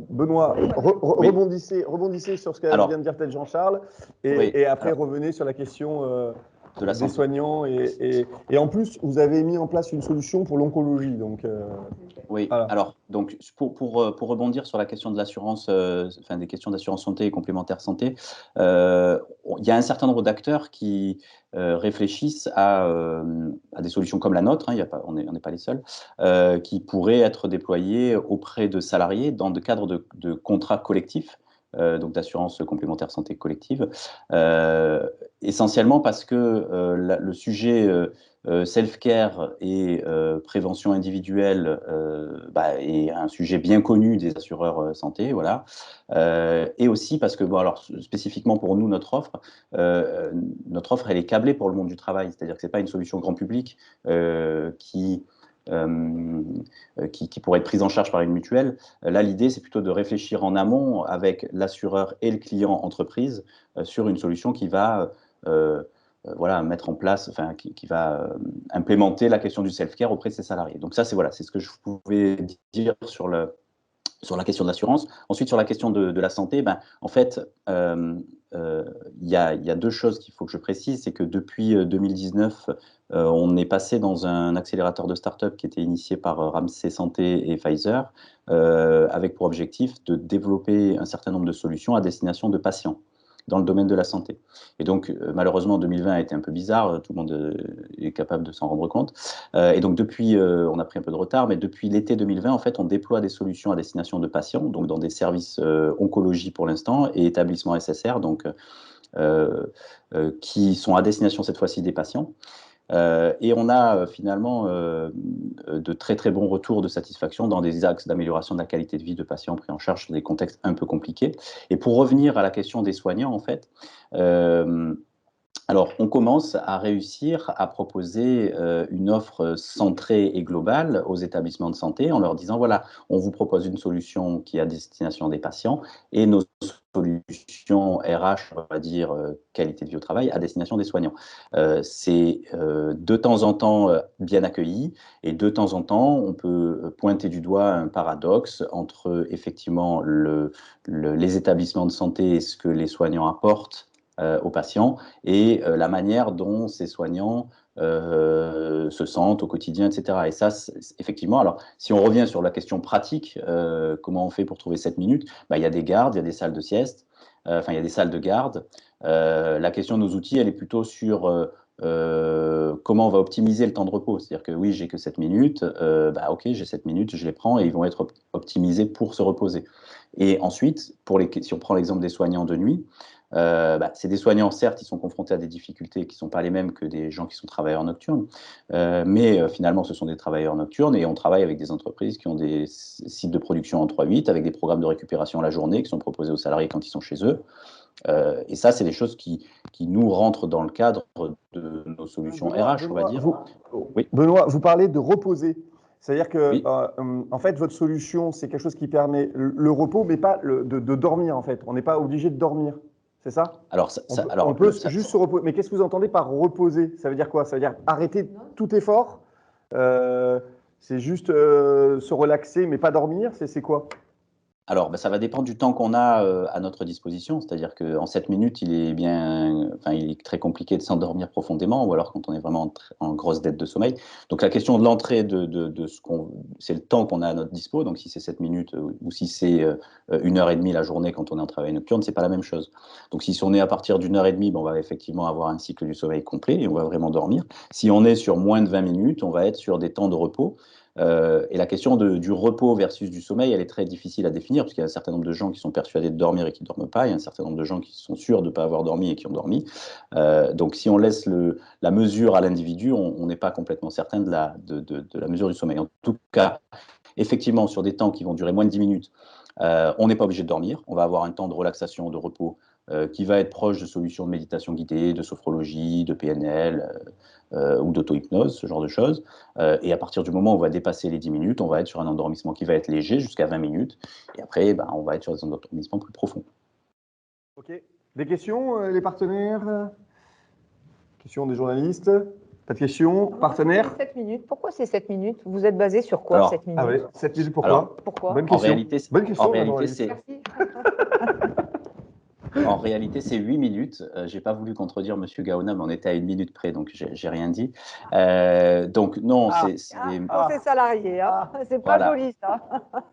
Benoît, rebondissez sur ce que vient de dire peut-être Jean-Charles et après revenez sur la question des soignants. Et en plus, vous avez mis en place une solution pour l'oncologie. Donc, oui, voilà. Alors, donc, pour rebondir sur la question de l'assurance, des questions d'assurance santé et complémentaire santé, il y a un certain nombre d'acteurs qui réfléchissent à des solutions comme la nôtre, on n'est pas les seuls, qui pourraient être déployées auprès de salariés dans le cadre de contrats collectifs, donc d'assurance complémentaire santé collective, essentiellement parce que le sujet self-care et prévention individuelle est un sujet bien connu des assureurs santé, voilà. Et aussi parce que, alors spécifiquement pour nous, notre offre, elle est câblée pour le monde du travail, c'est-à-dire que c'est pas une solution grand public qui pourrait être prise en charge par une mutuelle. Là, l'idée, c'est plutôt de réfléchir en amont avec l'assureur et le client entreprise sur une solution qui va mettre en place, qui va implémenter la question du self-care auprès de ses salariés. Donc ça, c'est ce que je pouvais dire sur la question de l'assurance. Ensuite, sur la question de la santé, en fait, il y a deux choses qu'il faut que je précise. C'est que depuis 2019, on est passé dans un accélérateur de start-up qui était initié par Ramsay Santé et Pfizer, avec pour objectif de développer un certain nombre de solutions à destination de patients dans le domaine de la santé. Et donc, malheureusement, 2020 a été un peu bizarre, tout le monde est capable de s'en rendre compte. Et donc, depuis, on a pris un peu de retard, mais depuis l'été 2020, en fait, on déploie des solutions à destination de patients, donc dans des services oncologie pour l'instant, et établissements SSR, donc, qui sont à destination cette fois-ci des patients. Et on a finalement de très très bons retours de satisfaction dans des axes d'amélioration de la qualité de vie de patients pris en charge sur des contextes un peu compliqués. Et pour revenir à la question des soignants, en fait, alors on commence à réussir à proposer une offre centrée et globale aux établissements de santé en leur disant, voilà, on vous propose une solution qui est à destination des patients et nos solutions RH, on va dire qualité de vie au travail, à destination des soignants. C'est de temps en temps bien accueilli et de temps en temps, on peut pointer du doigt un paradoxe entre effectivement les établissements de santé et ce que les soignants apportent aux patients et la manière dont ces soignants se sentent au quotidien, etc. Et ça, effectivement, alors si on revient sur la question pratique, comment on fait pour trouver 7 minutes, il y a des gardes, il y a des salles de sieste, il y a des salles de garde. La question de nos outils, elle est plutôt sur comment on va optimiser le temps de repos. C'est-à-dire que oui, j'ai que 7 minutes, ok, j'ai 7 minutes, je les prends et ils vont être optimisés pour se reposer. Et ensuite, si on prend l'exemple des soignants de nuit, c'est des soignants, certes, ils sont confrontés à des difficultés qui ne sont pas les mêmes que des gens qui sont travailleurs nocturnes, mais finalement, ce sont des travailleurs nocturnes et on travaille avec des entreprises qui ont des sites de production en 3/8 avec des programmes de récupération la journée qui sont proposés aux salariés quand ils sont chez eux. Et ça, c'est des choses qui nous rentrent dans le cadre de nos solutions RH, on va dire. Oui. Benoît, vous parlez de reposer. C'est-à-dire que, oui. En fait, votre solution, c'est quelque chose qui permet le repos, mais pas de dormir, en fait. On n'est pas obligé de dormir. C'est ça? On peut juste se reposer. Mais qu'est-ce que vous entendez par reposer? Ça veut dire quoi? Ça veut dire arrêter tout effort? C'est juste se relaxer, mais pas dormir? C'est quoi? Alors, ça va dépendre du temps qu'on a à notre disposition. C'est-à-dire qu'en 7 minutes, il est très compliqué de s'endormir profondément, ou alors quand on est vraiment en grosse dette de sommeil. Donc, la question de l'entrée c'est le temps qu'on a à notre dispo. Donc, si c'est 7 minutes ou si c'est 1h30 la journée quand on est en travail nocturne, c'est pas la même chose. Donc, si on est à partir d'1h30, on va effectivement avoir un cycle du sommeil complet et on va vraiment dormir. Si on est sur moins de 20 minutes, on va être sur des temps de repos. Et la question du repos versus du sommeil, elle est très difficile à définir, parce qu'il y a un certain nombre de gens qui sont persuadés de dormir et qui ne dorment pas, il y a un certain nombre de gens qui sont sûrs de ne pas avoir dormi et qui ont dormi. Donc si on laisse la mesure à l'individu, on n'est pas complètement certain de la mesure du sommeil. En tout cas, effectivement, sur des temps qui vont durer moins de 10 minutes, on n'est pas obligé de dormir, on va avoir un temps de relaxation, de repos, qui va être proche de solutions de méditation guidée, de sophrologie, de PNL ou d'auto-hypnose, ce genre de choses. Et à partir du moment où on va dépasser les 10 minutes, on va être sur un endormissement qui va être léger jusqu'à 20 minutes. Et après, on va être sur des endormissements plus profonds. Ok. Des questions, les partenaires? Questions des journalistes? Pas de questions? Partenaires? 7 minutes. Pourquoi c'est 7 minutes? Vous êtes basé sur quoi, 7 minutes? Ah oui, 7 minutes, pourquoi? Pourquoi? Bonne question. En réalité, c'est... Merci. En réalité, c'est 8 minutes. Je n'ai pas voulu contredire M. Gaona, mais on était à 1 minute près, donc j'ai rien dit. Donc non, c'est salarié, hein. C'est pas joli ça.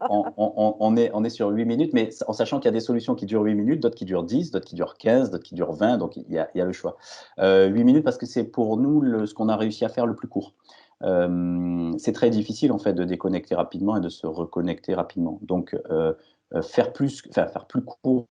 on est sur 8 minutes, mais en sachant qu'il y a des solutions qui durent 8 minutes, d'autres qui durent 10, d'autres qui durent 15, d'autres qui durent 20, donc il y a le choix. 8 minutes parce que c'est pour nous ce qu'on a réussi à faire le plus court. C'est très difficile en fait de déconnecter rapidement et de se reconnecter rapidement. Donc faire plus court,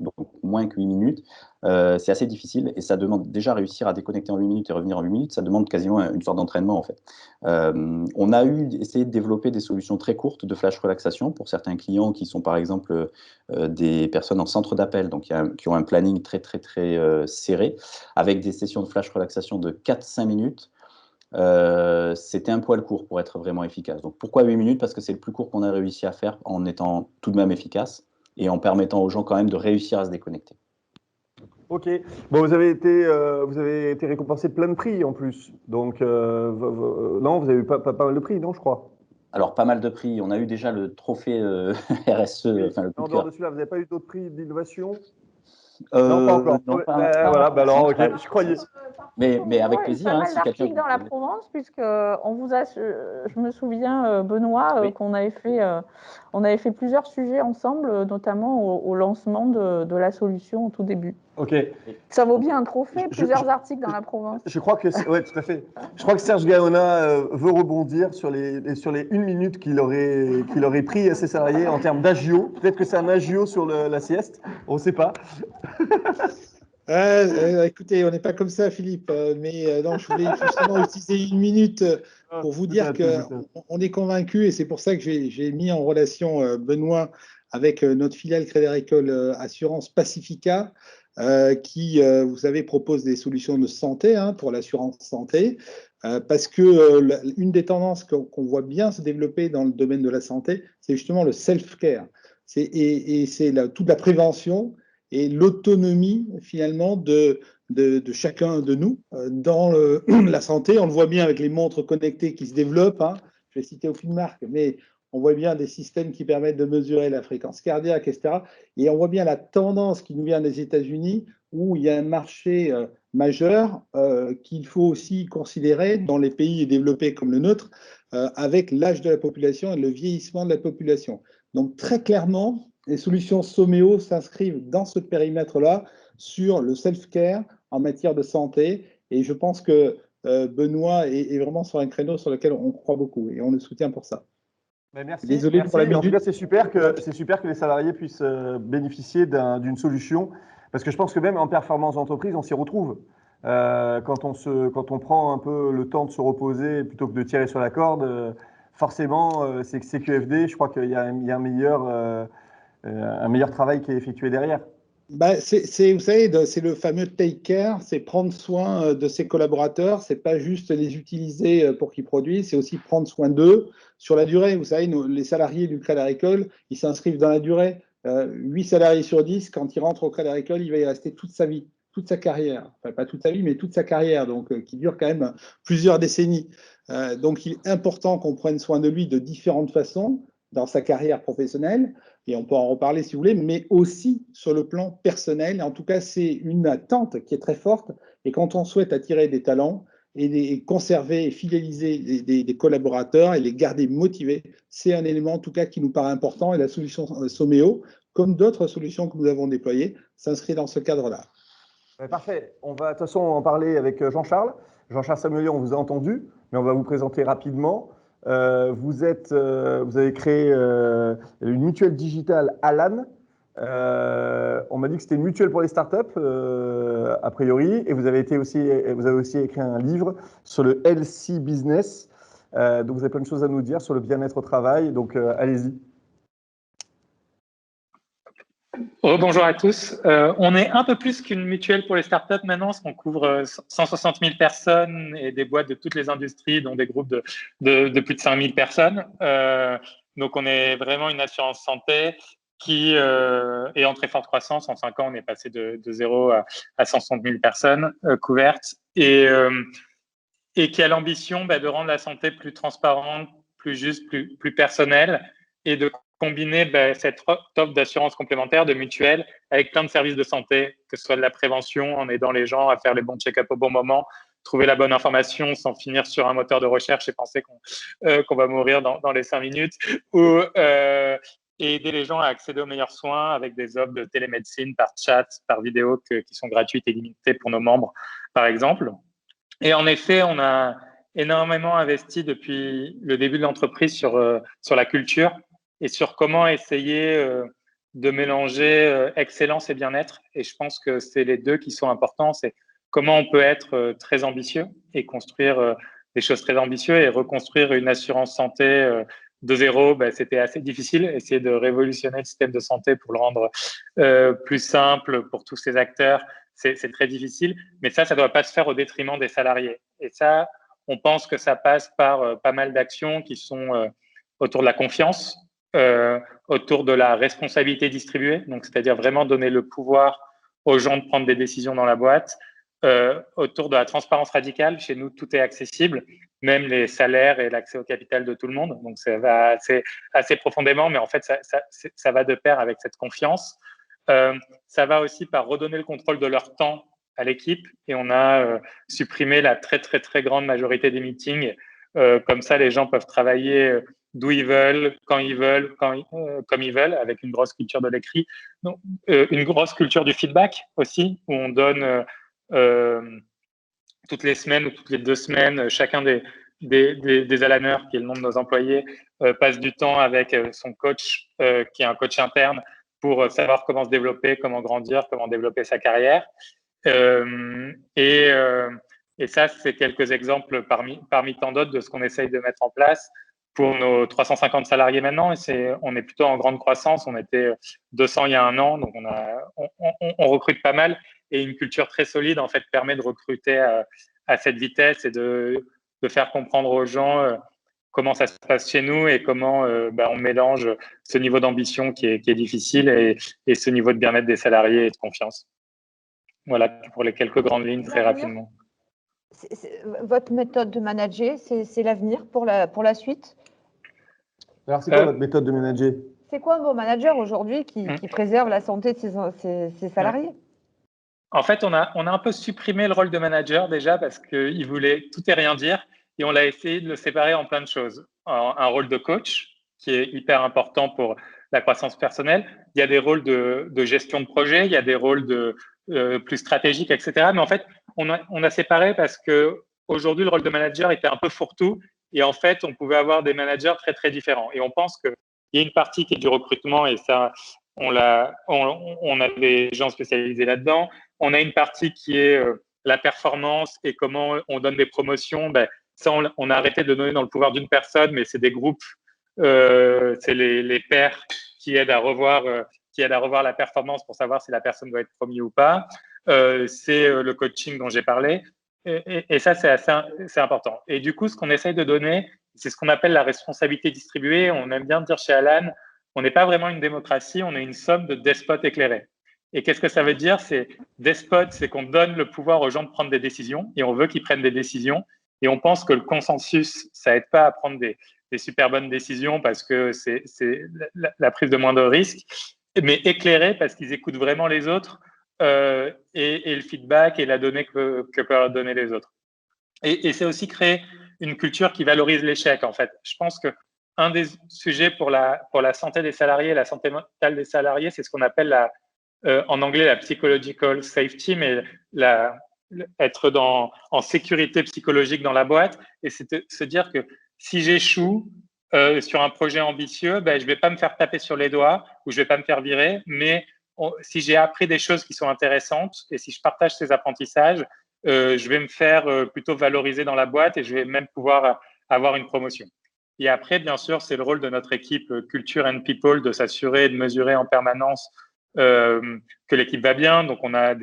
donc moins que 8 minutes, c'est assez difficile et ça demande déjà réussir à déconnecter en 8 minutes et revenir en 8 minutes, ça demande quasiment une sorte d'entraînement en fait. On a essayé de développer des solutions très courtes de flash relaxation pour certains clients qui sont par exemple des personnes en centre d'appel, donc qui ont un planning très serré, avec des sessions de flash relaxation de 4-5 minutes. C'était un poil court pour être vraiment efficace. Donc pourquoi 8 minutes? Parce que c'est le plus court qu'on a réussi à faire en étant tout de même efficace et en permettant aux gens quand même de réussir à se déconnecter. Ok. Bon, vous avez été récompensé de plein de prix en plus. Donc, non, vous avez eu pas mal de prix, non, je crois. Alors, pas mal de prix. On a eu déjà le trophée RSE. Oui. Enfin, le en dehors de celui-là, vous n'avez pas eu d'autres prix d'innovation? Non, pas encore. Non, voilà, alors, ok, je croyais. Mais avec plaisir. Pas mal d'articles dans la Provence, puisque je me souviens, Benoît, oui, qu'on avait fait plusieurs sujets ensemble, notamment au lancement de la solution au tout début. Ok. Ça vaut bien un trophée, plusieurs articles dans la Provence. Je crois que, oui, tout à fait. Je crois que Serge Gaona veut rebondir sur les 1 minute qu'il aurait pris à ses salariés en termes d'agio. Peut-être que c'est un agio sur la sieste, on ne sait pas. Écoutez, on n'est pas comme ça, Philippe, mais non, je voulais justement utiliser 1 minute pour vous dire qu'on est convaincu, et c'est pour ça que j'ai mis en relation Benoît avec notre filiale Crédit Agricole Assurance Pacifica, qui, vous savez, propose des solutions de santé pour l'assurance santé, parce que une des tendances qu'on voit bien se développer dans le domaine de la santé, c'est justement le self-care, et c'est toute la prévention et l'autonomie finalement de chacun de nous dans la santé. On le voit bien avec les montres connectées qui se développent. Je vais citer aucune marque, mais on voit bien des systèmes qui permettent de mesurer la fréquence cardiaque, etc. Et on voit bien la tendance qui nous vient des États-Unis, où il y a un marché majeur qu'il faut aussi considérer dans les pays développés comme le nôtre, avec l'âge de la population et le vieillissement de la population. Donc très clairement, les solutions Someo s'inscrivent dans ce périmètre-là sur le self-care en matière de santé. Et je pense que Benoît est vraiment sur un créneau sur lequel on croit beaucoup et on le soutient pour ça. Ben merci. Désolé pour la minute. En tout cas, c'est super que les salariés puissent bénéficier d'une solution, parce que je pense que même en performance d'entreprise, on s'y retrouve. Quand on prend un peu le temps de se reposer plutôt que de tirer sur la corde, forcément, c'est QFD. Je crois qu'il y a un meilleur travail qui est effectué derrière. Vous savez, c'est le fameux take care, c'est prendre soin de ses collaborateurs, c'est pas juste les utiliser pour qu'ils produisent, c'est aussi prendre soin d'eux sur la durée. Vous savez, les salariés du Crédit Agricole, ils s'inscrivent dans la durée. 8 salariés sur 10, quand ils rentrent au Crédit Agricole, il va y rester toute sa vie, toute sa carrière. Enfin, pas toute sa vie, mais toute sa carrière, donc qui dure quand même plusieurs décennies. Donc, il est important qu'on prenne soin de lui de différentes façons dans sa carrière professionnelle. et on peut en reparler si vous voulez, mais aussi sur le plan personnel. En tout cas, c'est une attente qui est très forte. Et quand on souhaite attirer des talents et conserver et fidéliser des collaborateurs et les garder motivés, c'est un élément en tout cas qui nous paraît important. Et la solution Someo, comme d'autres solutions que nous avons déployées, s'inscrit dans ce cadre-là. Parfait. On va de toute façon en parler avec Jean-Charles. Jean-Charles Samuelier, on vous a entendu, mais on va vous présenter rapidement. Vous avez créé une mutuelle digitale Alan. On m'a dit que c'était une mutuelle pour les startups, a priori, et vous avez aussi écrit un livre sur le LC Business. Donc vous avez plein de choses à nous dire sur le bien-être au travail. Donc allez-y. Bonjour à tous. On est un peu plus qu'une mutuelle pour les startups maintenant, parce qu'on couvre 160 000 personnes et des boîtes de toutes les industries, dont des groupes de plus de 5 000 personnes. Donc, on est vraiment une assurance santé qui est en très forte croissance. En 5 ans, on est passé de 0 à 160 000 personnes couvertes et qui a l'ambition de rendre la santé plus transparente, plus juste, plus personnelle et de combiner cette offre d'assurance complémentaire, de mutuelle, avec plein de services de santé, que ce soit de la prévention, en aidant les gens à faire les bons check-up au bon moment, trouver la bonne information sans finir sur un moteur de recherche et penser qu'on va mourir dans les 5 minutes, ou et aider les gens à accéder aux meilleurs soins avec des offres de télémédecine par chat, par vidéo qui sont gratuites et limitées pour nos membres, par exemple. Et en effet, on a énormément investi depuis le début de l'entreprise sur la culture et sur comment essayer de mélanger excellence et bien-être. Et je pense que c'est les deux qui sont importants. C'est comment on peut être très ambitieux et construire des choses très ambitieuses et reconstruire une assurance santé de zéro. C'était assez difficile. Essayer de révolutionner le système de santé pour le rendre plus simple pour tous ces acteurs, c'est très difficile. Mais ça ne doit pas se faire au détriment des salariés. Et ça, on pense que ça passe par pas mal d'actions qui sont autour de la confiance, autour de la responsabilité distribuée, donc c'est-à-dire vraiment donner le pouvoir aux gens de prendre des décisions dans la boîte, autour de la transparence radicale. Chez nous, tout est accessible, même les salaires et l'accès au capital de tout le monde. Donc ça va assez profondément, mais en fait, ça va de pair avec cette confiance. Ça va aussi par redonner le contrôle de leur temps à l'équipe, et on a supprimé la très très très grande majorité des meetings. Comme ça, les gens peuvent travailler d'où ils veulent, quand ils veulent, comme ils veulent, avec une grosse culture de l'écrit. Donc, une grosse culture du feedback aussi, où on donne toutes les semaines ou toutes les 2 semaines, chacun des Alaneurs, qui est le nom de nos employés, passe du temps avec son coach, qui est un coach interne, pour savoir comment se développer, comment grandir, comment développer sa carrière. Et ça, c'est quelques exemples parmi tant d'autres de ce qu'on essaye de mettre en place pour nos 350 salariés maintenant. Et on est plutôt en grande croissance. On était 200 il y a 1 an, donc on recrute pas mal. Et une culture très solide, en fait, permet de recruter à cette vitesse et de faire comprendre aux gens comment ça se passe chez nous et comment on mélange ce niveau d'ambition qui est difficile et ce niveau de bien-être des salariés et de confiance. Voilà pour les quelques grandes lignes très rapidement. Votre méthode de manager, c'est l'avenir pour la suite? Alors, c'est quoi votre méthode de manager? C'est quoi un bon manager aujourd'hui qui préserve la santé de ses salariés? En fait, on a un peu supprimé le rôle de manager déjà parce qu'il voulait tout et rien dire, et on l'a essayé de le séparer en plein de choses. Un rôle de coach qui est hyper important pour la croissance personnelle. Il y a des rôles de gestion de projet, il y a des rôles plus stratégiques, etc. Mais en fait, on a séparé parce qu'aujourd'hui, le rôle de manager était un peu fourre-tout. Et en fait, on pouvait avoir des managers très, très différents. Et on pense qu'il y a une partie qui est du recrutement, et ça, on a des gens spécialisés là-dedans. On a une partie qui est la performance et comment on donne des promotions. Ça, on a arrêté de donner dans le pouvoir d'une personne, mais c'est des groupes, c'est les pairs qui aident à revoir la performance pour savoir si la personne doit être promue ou pas. C'est le coaching dont j'ai parlé. Et ça, c'est important. Et du coup, ce qu'on essaye de donner, c'est ce qu'on appelle la responsabilité distribuée. On aime bien dire chez Alan, on n'est pas vraiment une démocratie, on est une somme de despotes éclairés. Et qu'est-ce que ça veut dire? C'est despote, c'est qu'on donne le pouvoir aux gens de prendre des décisions et on veut qu'ils prennent des décisions. Et on pense que le consensus, ça aide pas à prendre des des super bonnes décisions parce que c'est la prise de moindre risque, mais éclairés parce qu'ils écoutent vraiment les autres et le feedback et la donnée que peuvent donner les autres. Et c'est aussi créer une culture qui valorise l'échec, en fait. Je pense qu'un des sujets pour la santé des salariés, la santé mentale des salariés, c'est ce qu'on appelle en anglais la psychological safety, mais être en sécurité psychologique dans la boîte. Et c'est de se dire que si j'échoue sur un projet ambitieux, ben, je ne vais pas me faire taper sur les doigts ou je ne vais pas me faire virer, mais si j'ai appris des choses qui sont intéressantes et si je partage ces apprentissages, je vais me faire plutôt valoriser dans la boîte et je vais même pouvoir avoir une promotion. Et après, bien sûr, c'est le rôle de notre équipe Culture and People de s'assurer et de mesurer en permanence que l'équipe va bien. Donc, on a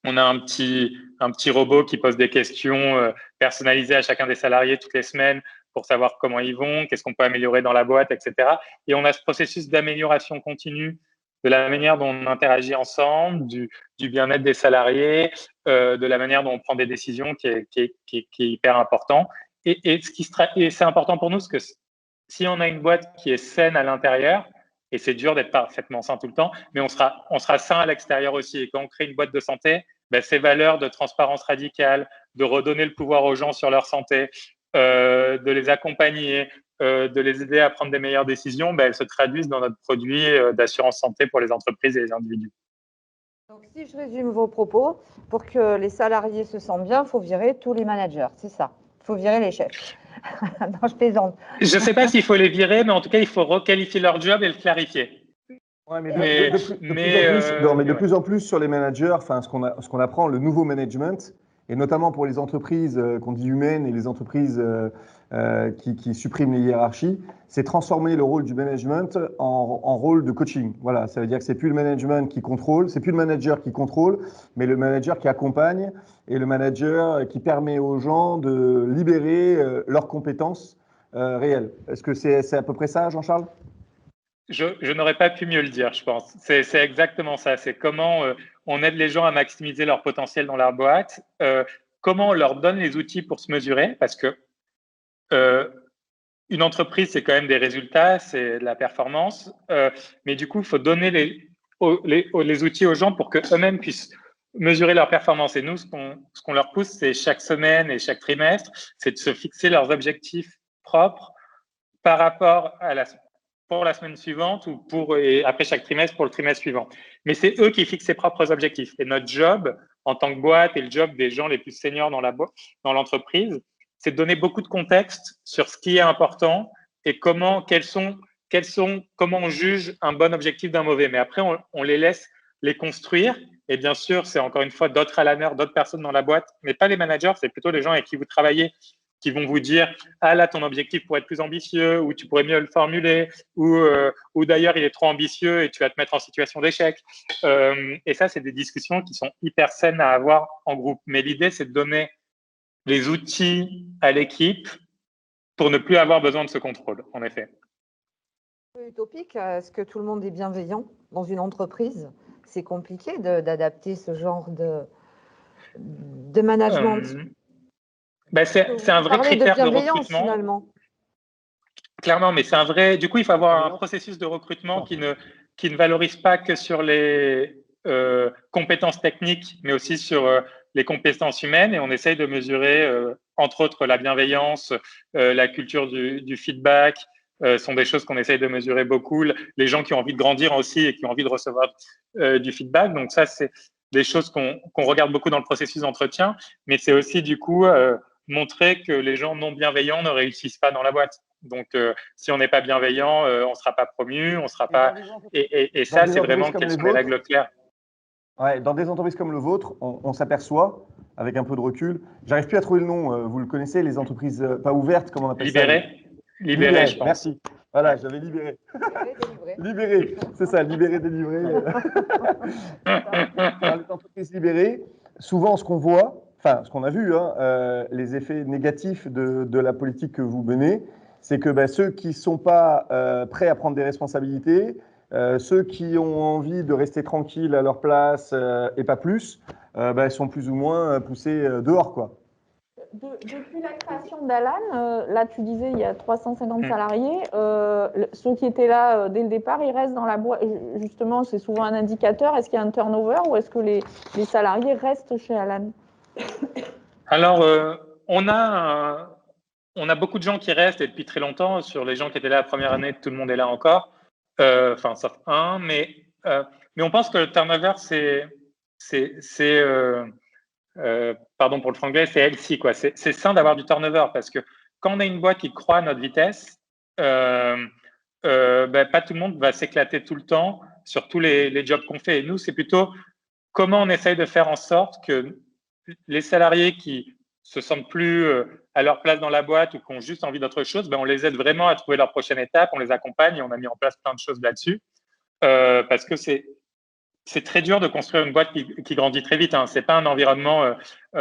un petit robot qui pose des questions personnalisées à chacun des salariés toutes les semaines pour savoir comment ils vont, qu'est-ce qu'on peut améliorer dans la boîte, etc. Et on a ce processus d'amélioration continue de la manière dont on interagit ensemble, du bien-être des salariés, de la manière dont on prend des décisions qui est hyper important. Et c'est important pour nous parce que si on a une boîte qui est saine à l'intérieur, et c'est dur d'être parfaitement sain tout le temps, mais on sera sain à l'extérieur aussi. Et quand on crée une boîte de santé, ben, ces valeurs de transparence radicale, de redonner le pouvoir aux gens sur leur santé, de les accompagner, de les aider à prendre des meilleures décisions, ben, elles se traduisent dans notre produit d'assurance santé pour les entreprises et les individus. Donc, si je résume vos propos, pour que les salariés se sentent bien, il faut virer tous les managers, c'est ça. Il faut virer les chefs. Non, je plaisante. Je ne sais pas s'il faut les virer, mais en tout cas, il faut requalifier leur job et le clarifier. Ouais, de plus en plus sur les managers, enfin, ce qu'on apprend, le nouveau management, et notamment pour les entreprises qu'on dit humaines et les entreprises qui suppriment les hiérarchies, c'est transformer le rôle du management en rôle de coaching. Voilà, ça veut dire que c'est plus le management qui contrôle, c'est plus le manager qui contrôle, mais le manager qui accompagne et le manager qui permet aux gens de libérer leurs compétences réelles. Est-ce que c'est à peu près ça, Jean-Charles ? Je n'aurais pas pu mieux le dire, je pense. C'est exactement ça. C'est comment on aide les gens à maximiser leur potentiel dans leur boîte, comment on leur donne les outils pour se mesurer, parce que une entreprise, c'est quand même des résultats, c'est de la performance, mais du coup, il faut donner les outils aux gens pour qu'eux-mêmes puissent mesurer leur performance. Et nous, ce qu'on leur pousse, c'est chaque semaine et chaque trimestre, c'est de se fixer leurs objectifs propres par rapport pour la semaine suivante et après chaque trimestre pour le trimestre suivant. Mais c'est eux qui fixent ses propres objectifs. Et notre job en tant que boîte et le job des gens les plus seniors dans l'entreprise, c'est de donner beaucoup de contexte sur ce qui est important et comment on juge un bon objectif d'un mauvais. Mais après, on les laisse les construire. Et bien sûr, c'est encore une fois d'autres aligners, d'autres personnes dans la boîte, mais pas les managers, c'est plutôt les gens avec qui vous travaillez qui vont vous dire « Ah là, ton objectif pourrait être plus ambitieux » ou « Tu pourrais mieux le formuler » ou d'ailleurs, il est trop ambitieux et tu vas te mettre en situation d'échec. Et ça, c'est des discussions qui sont hyper saines à avoir en groupe. Mais l'idée, c'est de donner les outils à l'équipe pour ne plus avoir besoin de ce contrôle, en effet. Utopique, est-ce que tout le monde est bienveillant dans une entreprise? C'est compliqué d'adapter ce genre de management. Ben c'est un vrai critère de recrutement. Finalement. Clairement, mais c'est un vrai. Du coup, il faut avoir un processus de recrutement qui ne valorise pas que sur les compétences techniques, mais aussi sur les compétences humaines. Et on essaye de mesurer, entre autres, la bienveillance, la culture du feedback. Sont des choses qu'on essaye de mesurer beaucoup. Les gens qui ont envie de grandir aussi et qui ont envie de recevoir du feedback. Donc ça, c'est des choses qu'on regarde beaucoup dans le processus d'entretien. Mais c'est aussi, du coup, montrer que les gens non bienveillants ne réussissent pas dans la boîte. Donc, si on n'est pas bienveillant, on ne sera pas promu, on sera pas. Et ça, c'est vraiment quelles sont les règles claires. Ouais, dans des entreprises comme le vôtre, on s'aperçoit, avec un peu de recul, j'arrive plus à trouver le nom, vous le connaissez, les entreprises pas ouvertes, comment on appelle ça? Libéré, je pense. Merci. Voilà, j'avais libéré. Libéré, c'est ça, libéré, délivré. Dans les entreprises libérées, souvent ce qu'on voit, enfin ce qu'on a vu, les effets négatifs de la politique que vous menez, c'est que ceux qui ne sont pas prêts à prendre des responsabilités, ceux qui ont envie de rester tranquilles à leur place et pas plus, sont plus ou moins poussés dehors, quoi. Depuis la création d'Alan, là tu disais il y a 350 salariés, ceux qui étaient là dès le départ, ils restent dans la boîte. Justement, c'est souvent un indicateur. Est-ce qu'il y a un turnover ou est-ce que les salariés restent chez Alan? Alors, on a beaucoup de gens qui restent et depuis très longtemps. Sur les gens qui étaient là la première année, tout le monde est là encore. Enfin, sauf un, mais on pense que le turnover, pardon pour le franglais, c'est healthy, quoi. C'est sain d'avoir du turnover parce que quand on a une boîte qui croît à notre vitesse, pas tout le monde va s'éclater tout le temps sur tous les jobs qu'on fait. Et nous, c'est plutôt comment on essaye de faire en sorte que les salariés qui se sentent plus à leur place dans la boîte ou qui ont juste envie d'autre chose, on les aide vraiment à trouver leur prochaine étape, on les accompagne et on a mis en place plein de choses là-dessus parce que c'est très dur de construire une boîte qui grandit très vite. Ce n'est pas un environnement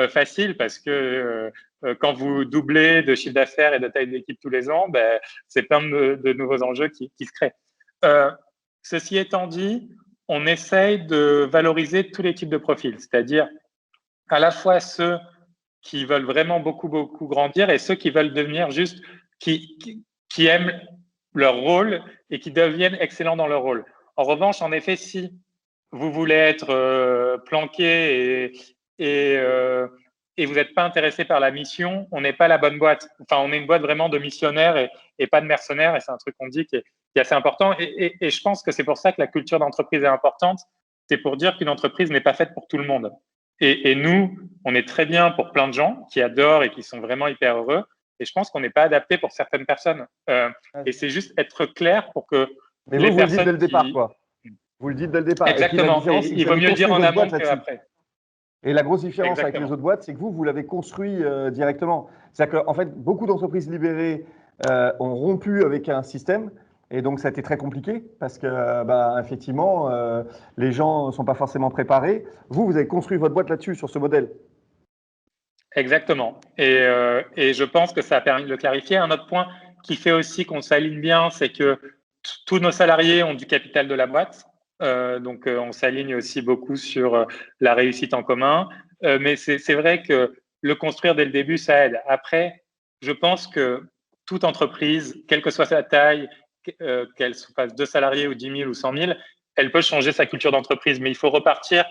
facile parce que quand vous doublez de chiffre d'affaires et de taille d'équipe tous les ans, c'est plein de nouveaux enjeux qui se créent. Ceci étant dit, on essaye de valoriser tous les types de profils, c'est-à-dire à la fois ceux qui veulent vraiment beaucoup grandir et ceux qui veulent devenir juste, qui aiment leur rôle et qui deviennent excellents dans leur rôle. En revanche, en effet, si vous voulez être planqué et vous n'êtes pas intéressé par la mission, on n'est pas la bonne boîte. Enfin, on est une boîte vraiment de missionnaires et pas de mercenaires, et c'est un truc qu'on dit qui est assez important. Et je pense que c'est pour ça que la culture d'entreprise est importante. C'est pour dire qu'une entreprise n'est pas faite pour tout le monde. Et nous, on est très bien pour plein de gens qui adorent et qui sont vraiment hyper heureux. Et je pense qu'on n'est pas adapté pour certaines personnes. Et c'est juste être clair pour que mais les personnes. Mais vous le dites dès le départ, quoi. Vous le dites dès le départ. Exactement. Et il vaut mieux le dire en amont qu'après. Et la grosse différence avec les autres boîtes, c'est que vous l'avez construit directement. C'est-à-dire qu'en fait, beaucoup d'entreprises libérées ont rompu avec un système. Et donc, ça a été très compliqué parce que, effectivement, les gens ne sont pas forcément préparés. Vous avez construit votre boîte là-dessus, sur ce modèle. Exactement. Et je pense que ça a permis de le clarifier. Un autre point qui fait aussi qu'on s'aligne bien, c'est que tous nos salariés ont du capital de la boîte. Donc, on s'aligne aussi beaucoup sur la réussite en commun. Mais c'est vrai que le construire dès le début, ça aide. Après, je pense que toute entreprise, quelle que soit sa taille, qu'elle fasse 2 salariés ou 10 000 ou 100 000, elle peut changer sa culture d'entreprise. Mais il faut repartir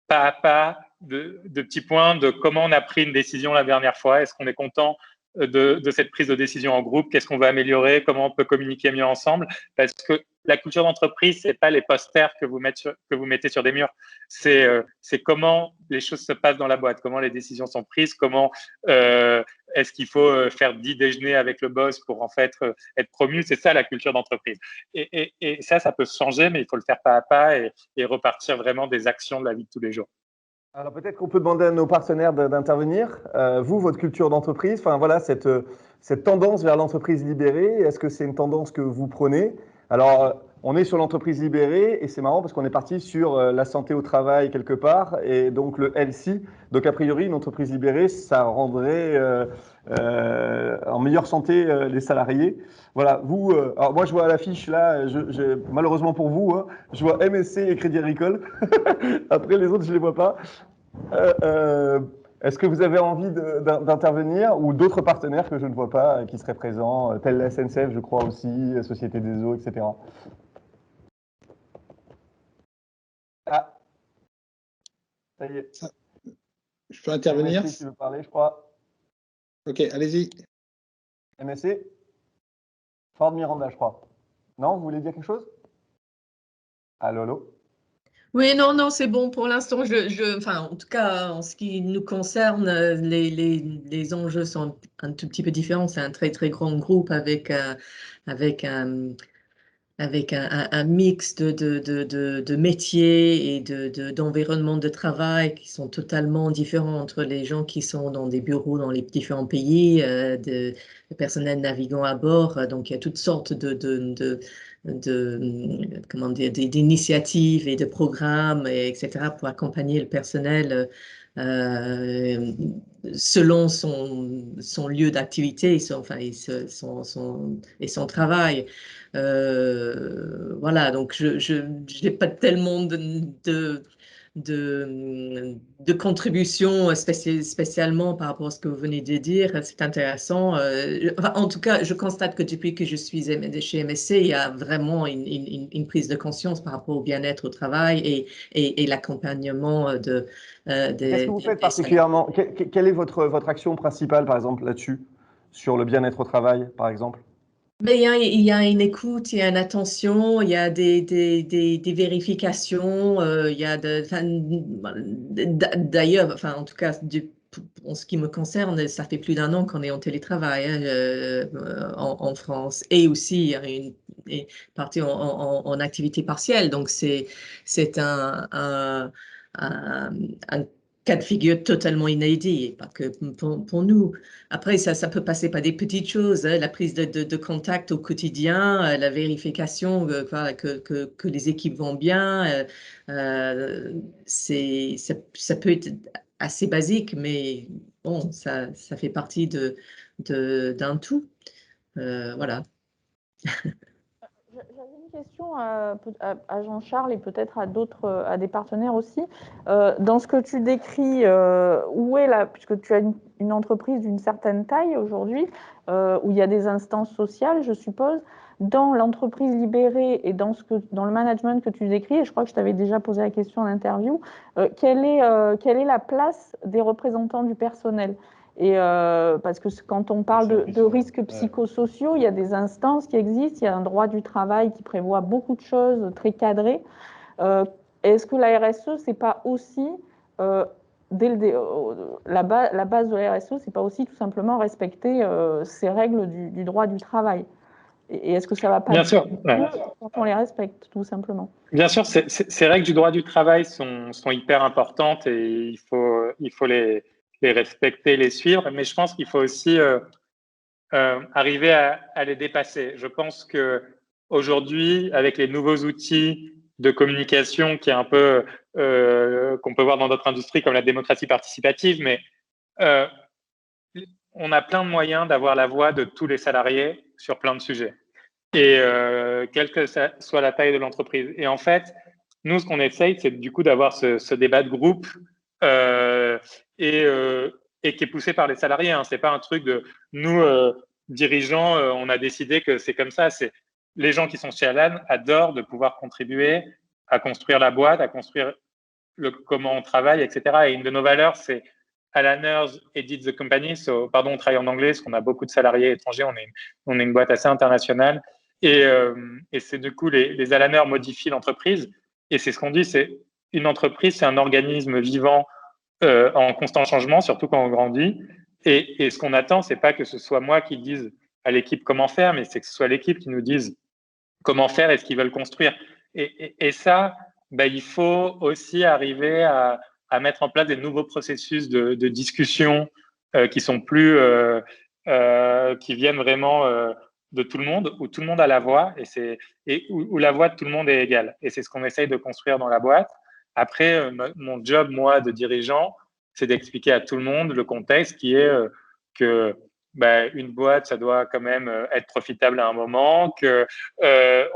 pas à pas de petits points de comment on a pris une décision la dernière fois. Est-ce qu'on est content de cette prise de décision en groupe? Qu'est-ce qu'on va améliorer? Comment on peut communiquer mieux ensemble? Parce que la culture d'entreprise, c'est pas les posters que vous mettez sur des murs. C'est comment les choses se passent dans la boîte, comment les décisions sont prises, comment est-ce qu'il faut faire 10 déjeuners avec le boss pour en fait être promu. C'est ça la culture d'entreprise. Et ça peut se changer, mais il faut le faire pas à pas et repartir vraiment des actions de la vie de tous les jours. Alors peut-être qu'on peut demander à nos partenaires d'intervenir. Vous, votre culture d'entreprise, enfin voilà, cette tendance vers l'entreprise libérée, est-ce que c'est une tendance que vous prenez? Alors, on est sur l'entreprise libérée et c'est marrant parce qu'on est parti sur la santé au travail quelque part et donc le healthy. Donc a priori, une entreprise libérée, ça rendrait en meilleure santé les salariés. Voilà, vous, alors moi je vois à l'affiche là, malheureusement pour vous, hein, je vois MSC et Crédit Agricole. Après les autres, je ne les vois pas. Est-ce que vous avez envie d'intervenir ou d'autres partenaires que je ne vois pas qui seraient présents, tels la SNCF, je crois aussi, Société des Eaux, etc. Ah, ça y est. Je peux intervenir? MSC, tu veux parler, je crois. Ok, allez-y. MSC? Ford Miranda, je crois. Non, vous voulez dire quelque chose? Allô, allô? Oui, non, c'est bon pour l'instant. Enfin, en tout cas, en ce qui nous concerne, les enjeux sont un tout petit peu différents. C'est un très, très grand groupe avec un mix de métiers et d'environnements de travail qui sont totalement différents entre les gens qui sont dans des bureaux dans les différents pays, de personnel navigant à bord. Donc, il y a toutes sortes d'initiatives et de programmes, etc., pour accompagner le personnel selon son lieu d'activité et son travail. Voilà, donc je n'ai pas tellement de contributions spécialement par rapport à ce que vous venez de dire. C'est intéressant. En tout cas, je constate que depuis que je suis chez MSC, il y a vraiment une prise de conscience par rapport au bien-être au travail et l'accompagnement de Qu'est-ce que vous faites particulièrement? Quelle est votre action principale, par exemple, là-dessus, sur le bien-être au travail, par exemple? Mais il y a une écoute, il y a une attention, il y a des vérifications, il y a d'ailleurs, enfin, en tout cas, en ce qui me concerne, ça fait plus d'1 an qu'on est en télétravail en France, et aussi il y a une partie en activité partielle, donc c'est un cas de figure totalement inédit, pas que pour nous. Après, ça peut passer par des petites choses, hein, la prise de contact au quotidien, la vérification que les équipes vont bien. Ça peut être assez basique, mais bon, ça fait partie d'un tout. Voilà. J'avais une question à Jean-Charles et peut-être à des partenaires aussi. Dans ce que tu décris, où est puisque tu as une entreprise d'une certaine taille aujourd'hui, où il y a des instances sociales, je suppose, dans l'entreprise libérée et dans le management que tu décris, et je crois que je t'avais déjà posé la question en interview, quelle est la place des représentants du personnel? Et parce que quand on parle de risques psychosociaux, il y a des instances qui existent, il y a un droit du travail qui prévoit beaucoup de choses très cadrées. Est-ce que la RSE, c'est pas aussi, la base de la RSE, c'est pas aussi tout simplement respecter ces règles du droit du travail? Et est-ce que ça va pas Bien sûr, quand on les respecte, tout simplement? Bien sûr, ces règles du droit du travail sont hyper importantes et il faut les respecter, les suivre, mais je pense qu'il faut aussi arriver à les dépasser. Je pense que aujourd'hui, avec les nouveaux outils de communication qui est un peu qu'on peut voir dans d'autres industries comme la démocratie participative, mais on a plein de moyens d'avoir la voix de tous les salariés sur plein de sujets, et quelle que soit la taille de l'entreprise. Et en fait, nous, ce qu'on essaye, c'est du coup d'avoir ce débat de groupe et qui est poussé par les salariés. Hein. C'est pas un truc de nous, dirigeants, on a décidé que c'est comme ça. C'est les gens qui sont chez Alan adorent de pouvoir contribuer à construire la boîte, à construire comment on travaille, etc. Et une de nos valeurs, c'est Alaners edit the company. Pardon, on travaille en anglais parce qu'on a beaucoup de salariés étrangers. On est une boîte assez internationale. Et c'est du coup, les Alaners modifient l'entreprise. Et c'est ce qu'on dit, c'est une entreprise, c'est un organisme vivant en constant changement, surtout quand on grandit. Et ce qu'on attend, c'est pas que ce soit moi qui dise à l'équipe comment faire, mais c'est que ce soit l'équipe qui nous dise comment faire et ce qu'ils veulent construire. Et ça, il faut aussi arriver à mettre en place des nouveaux processus de discussion qui sont plus, qui viennent vraiment de tout le monde, où tout le monde a la voix et où la voix de tout le monde est égale. Et c'est ce qu'on essaye de construire dans la boîte. Après, mon job, moi, de dirigeant, c'est d'expliquer à tout le monde le contexte qui est que une boîte, ça doit quand même être profitable à un moment, que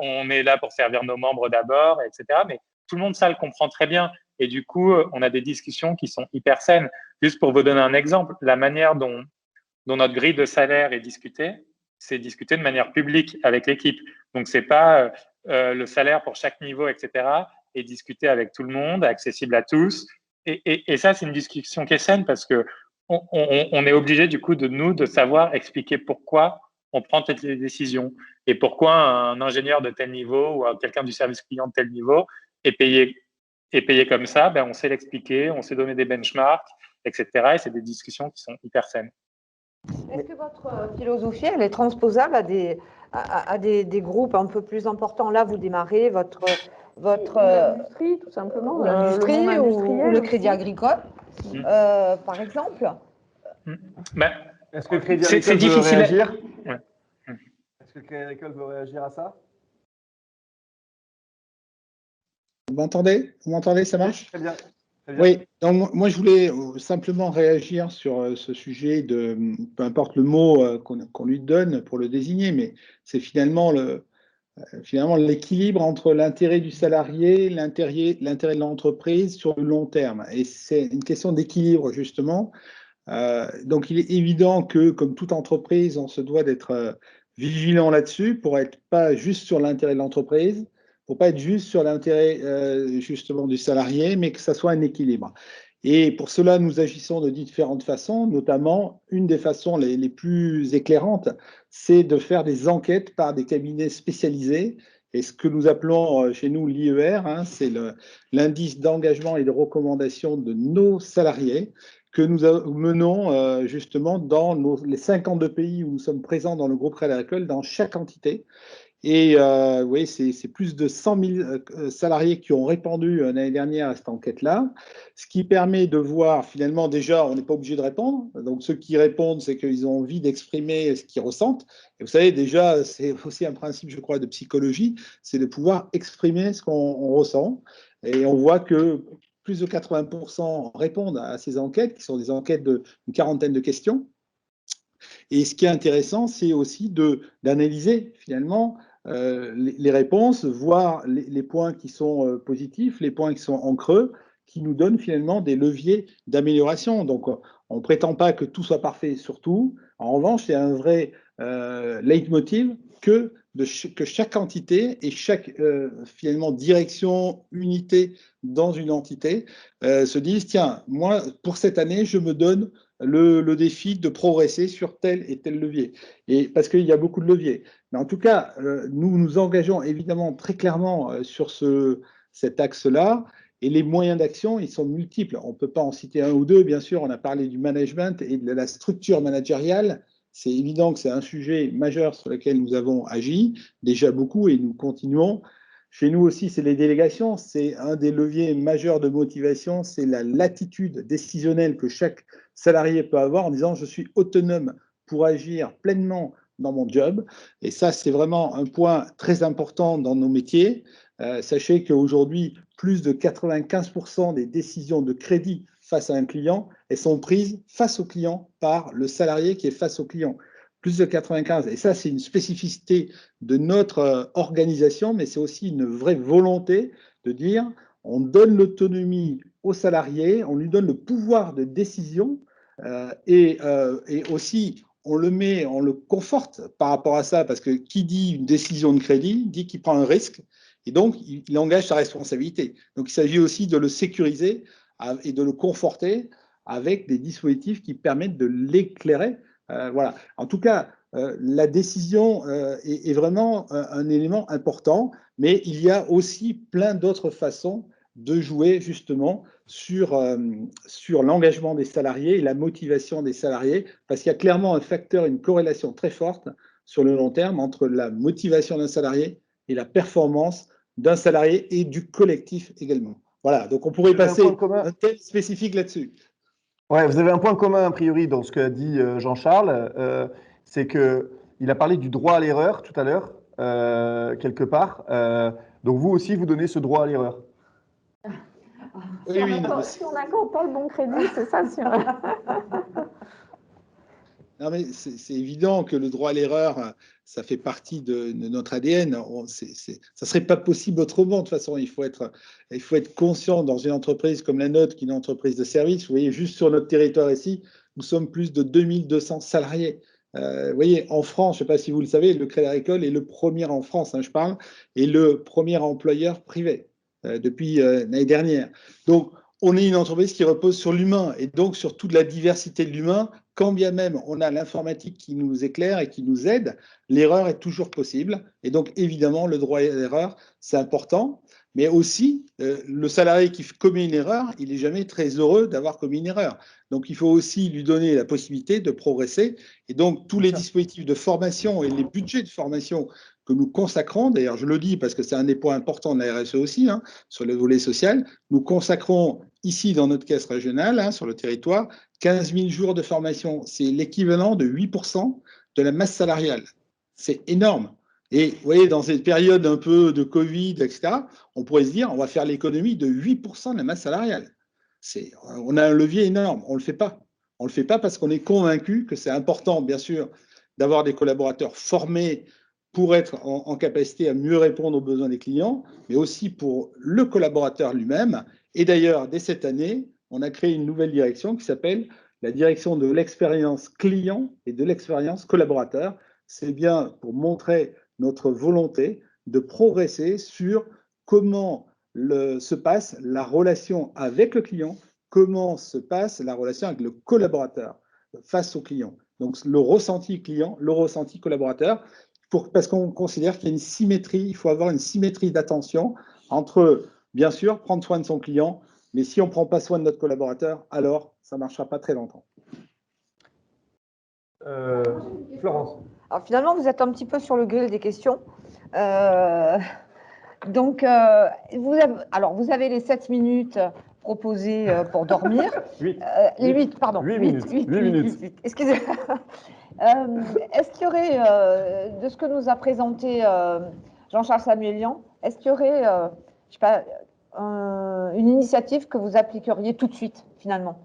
on est là pour servir nos membres d'abord, etc. Mais tout le monde, ça le comprend très bien. Et du coup, on a des discussions qui sont hyper saines. Juste pour vous donner un exemple, la manière dont notre grille de salaire est discutée, c'est discuté de manière publique avec l'équipe. Donc, c'est pas le salaire pour chaque niveau, etc. est discuté avec tout le monde, accessible à tous. Et ça, c'est une discussion qui est saine parce que on est obligé du coup de savoir expliquer pourquoi on prend telle décision et pourquoi un ingénieur de tel niveau ou quelqu'un du service client de tel niveau est payé comme ça. On sait l'expliquer, on sait donner des benchmarks, etc. Et c'est des discussions qui sont hyper saines. Est-ce que votre philosophie, elle est transposable à des groupes un peu plus importants? Là, vous démarrez votre l'industrie, tout simplement, l'industrie ou le crédit agricole, par exemple. Est-ce que le Crédit Agricole veut réagir? Est-ce que le Crédit Agricole veut réagir à ça? Vous m'entendez? Vous m'entendez? Ça marche? Très bien. Oui, donc moi je voulais simplement réagir sur ce sujet de, peu importe le mot qu'on lui donne pour le désigner, mais c'est finalement finalement l'équilibre entre l'intérêt du salarié, l'intérêt de l'entreprise sur le long terme. Et c'est une question d'équilibre, justement. Donc, il est évident que, comme toute entreprise, on se doit d'être vigilant là-dessus pour être pas juste sur l'intérêt de l'entreprise, pour pas être juste sur l'intérêt justement du salarié, mais que ça soit un équilibre. Et pour cela, nous agissons de différentes façons, notamment une des façons les plus éclairantes, c'est de faire des enquêtes par des cabinets spécialisés. Et ce que nous appelons chez nous l'IER, hein, c'est l'indice d'engagement et de recommandation de nos salariés, que nous menons justement dans les 52 pays où nous sommes présents dans le groupe Crédit Agricole, dans chaque entité. Et vous voyez, c'est plus de 100 000 salariés qui ont répondu l'année dernière à cette enquête-là, ce qui permet de voir finalement déjà, on n'est pas obligé de répondre. Donc ceux qui répondent, c'est qu'ils ont envie d'exprimer ce qu'ils ressentent. Et vous savez, déjà, c'est aussi un principe, je crois, de psychologie, c'est de pouvoir exprimer ce qu'on ressent. Et on voit que plus de 80% répondent à ces enquêtes, qui sont des enquêtes d'une quarantaine de questions. Et ce qui est intéressant, c'est aussi d'analyser finalement les réponses, voir les points qui sont positifs, les points qui sont en creux, qui nous donnent finalement des leviers d'amélioration. Donc, on ne prétend pas que tout soit parfait sur tout. En revanche, c'est un vrai leitmotiv que chaque entité et chaque finalement direction, unité dans une entité se disent, tiens, moi, pour cette année, je me donne le défi de progresser sur tel et tel levier. Et parce qu'il y a beaucoup de leviers. Mais en tout cas, nous nous engageons évidemment très clairement sur cet axe-là. Et les moyens d'action, ils sont multiples. On ne peut pas en citer un ou deux, bien sûr. On a parlé du management et de la structure managériale. C'est évident que c'est un sujet majeur sur lequel nous avons agi, déjà beaucoup, et nous continuons. Chez nous aussi, c'est les délégations. C'est un des leviers majeurs de motivation. C'est la latitude décisionnelle que chaque salarié peut avoir en disant « je suis autonome pour agir pleinement dans mon job ». Et ça, c'est vraiment un point très important dans nos métiers. Sachez qu'aujourd'hui, plus de 95% des décisions de crédit face à un client, elles sont prises face au client par le salarié qui est face au client. Plus de 95. Et ça, c'est une spécificité de notre organisation, mais c'est aussi une vraie volonté de dire on donne l'autonomie au salarié, on lui donne le pouvoir de décision et aussi on le conforte par rapport à ça, parce que qui dit une décision de crédit dit qu'il prend un risque et donc il engage sa responsabilité. Donc il s'agit aussi de le sécuriser et de le conforter avec des dispositifs qui permettent de l'éclairer. Voilà. En tout cas, la décision est vraiment un élément important, mais il y a aussi plein d'autres façons de jouer justement sur l'engagement des salariés et la motivation des salariés, parce qu'il y a clairement un facteur, une corrélation très forte sur le long terme entre la motivation d'un salarié et la performance d'un salarié et du collectif également. Voilà, donc on pourrait passer un thème spécifique là-dessus. Ouais, vous avez un point commun a priori dans ce qu'a dit Jean-Charles, c'est qu'il a parlé du droit à l'erreur tout à l'heure, quelque part. Donc vous aussi, vous donnez ce droit à l'erreur. Si on n'accorde pas le bon crédit, c'est ça. Non, mais c'est évident que le droit à l'erreur, ça fait partie de notre ADN. Ça ne serait pas possible autrement. De toute façon, il faut être conscient dans une entreprise comme la nôtre, qui est une entreprise de service. Vous voyez, juste sur notre territoire ici, nous sommes plus de 2200 salariés. Vous voyez, en France, je ne sais pas si vous le savez, le Crédit Agricole est le premier en France, hein, je parle, et le premier employeur privé depuis l'année dernière. Donc, on est une entreprise qui repose sur l'humain et donc sur toute la diversité de l'humain. Quand bien même on a l'informatique qui nous éclaire et qui nous aide, l'erreur est toujours possible. Et donc, évidemment, le droit à l'erreur, c'est important. Mais aussi, le salarié qui commet une erreur, il n'est jamais très heureux d'avoir commis une erreur. Donc, il faut aussi lui donner la possibilité de progresser. Et donc, tous les dispositifs de formation et les budgets de formation que nous consacrons, d'ailleurs, je le dis parce que c'est un des points importants de la RSE aussi, hein, sur le volet social, nous consacrons ici dans notre caisse régionale, hein, sur le territoire, 15 000 jours de formation. C'est l'équivalent de 8% de la masse salariale. C'est énorme. Et vous voyez, dans cette période un peu de Covid, etc., on pourrait se dire on va faire l'économie de 8% de la masse salariale. On a un levier énorme, on ne le fait pas. On ne le fait pas parce qu'on est convaincu que c'est important, bien sûr, d'avoir des collaborateurs formés pour être en capacité à mieux répondre aux besoins des clients, mais aussi pour le collaborateur lui-même. Et d'ailleurs, dès cette année, on a créé une nouvelle direction qui s'appelle la direction de l'expérience client et de l'expérience collaborateur. C'est bien pour montrer notre volonté de progresser sur comment se passe la relation avec le client, comment se passe la relation avec le collaborateur face au client. Donc, le ressenti client, le ressenti collaborateur, parce qu'on considère qu'il y a une symétrie, il faut avoir une symétrie d'attention entre, bien sûr, prendre soin de son client, mais si on ne prend pas soin de notre collaborateur, alors ça ne marchera pas très longtemps. Florence. Alors finalement, vous êtes un petit peu sur le grill des questions. Donc, vous avez les 7 minutes proposées pour dormir. 8. Les 8, pardon. 8 minutes. 8 minutes. Excusez-moi. Est-ce qu'il y aurait, de ce que nous a présenté Jean-Charles Samuelian, est-ce qu'il y aurait, je sais pas, une initiative que vous appliqueriez tout de suite, finalement?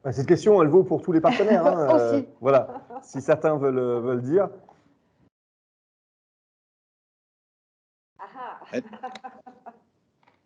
Cette question, elle vaut pour tous les partenaires. Hein, aussi. Voilà, si certains veulent dire.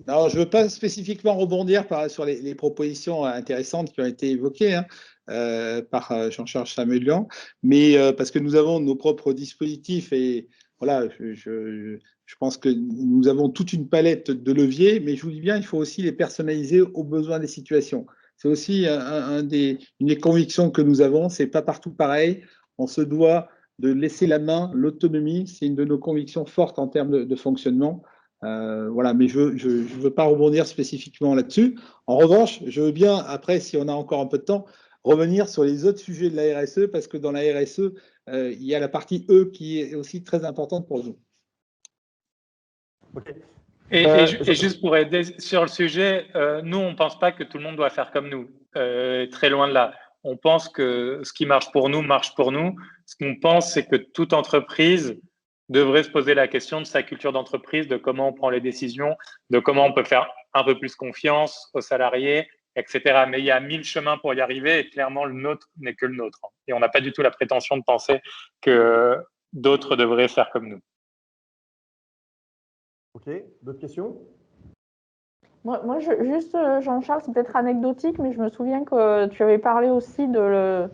Non, je ne veux pas spécifiquement rebondir sur les propositions intéressantes qui ont été évoquées par Jean-Charles Samuelian, mais parce que nous avons nos propres dispositifs et voilà, je pense que nous avons toute une palette de leviers, mais je vous dis bien, il faut aussi les personnaliser aux besoins des situations. C'est aussi une des convictions que nous avons, c'est pas partout pareil, on se doit de laisser la main, l'autonomie, c'est une de nos convictions fortes en termes de fonctionnement. Voilà, mais je veux pas rebondir spécifiquement là-dessus. En revanche, je veux bien, après, si on a encore un peu de temps, revenir sur les autres sujets de la RSE, parce que dans la RSE, il y a la partie E qui est aussi très importante pour nous. Okay. Et juste pour aider sur le sujet, nous, on ne pense pas que tout le monde doit faire comme nous. Très loin de là. On pense que ce qui marche pour nous, marche pour nous. Ce qu'on pense, c'est que toute entreprise devrait se poser la question de sa culture d'entreprise, de comment on prend les décisions, de comment on peut faire un peu plus confiance aux salariés, etc. Mais il y a 1000 chemins pour y arriver et clairement, le nôtre n'est que le nôtre. Et on n'a pas du tout la prétention de penser que d'autres devraient faire comme nous. Ok, d'autres questions? Moi juste, Jean-Charles, c'est peut-être anecdotique, mais je me souviens que tu avais parlé aussi de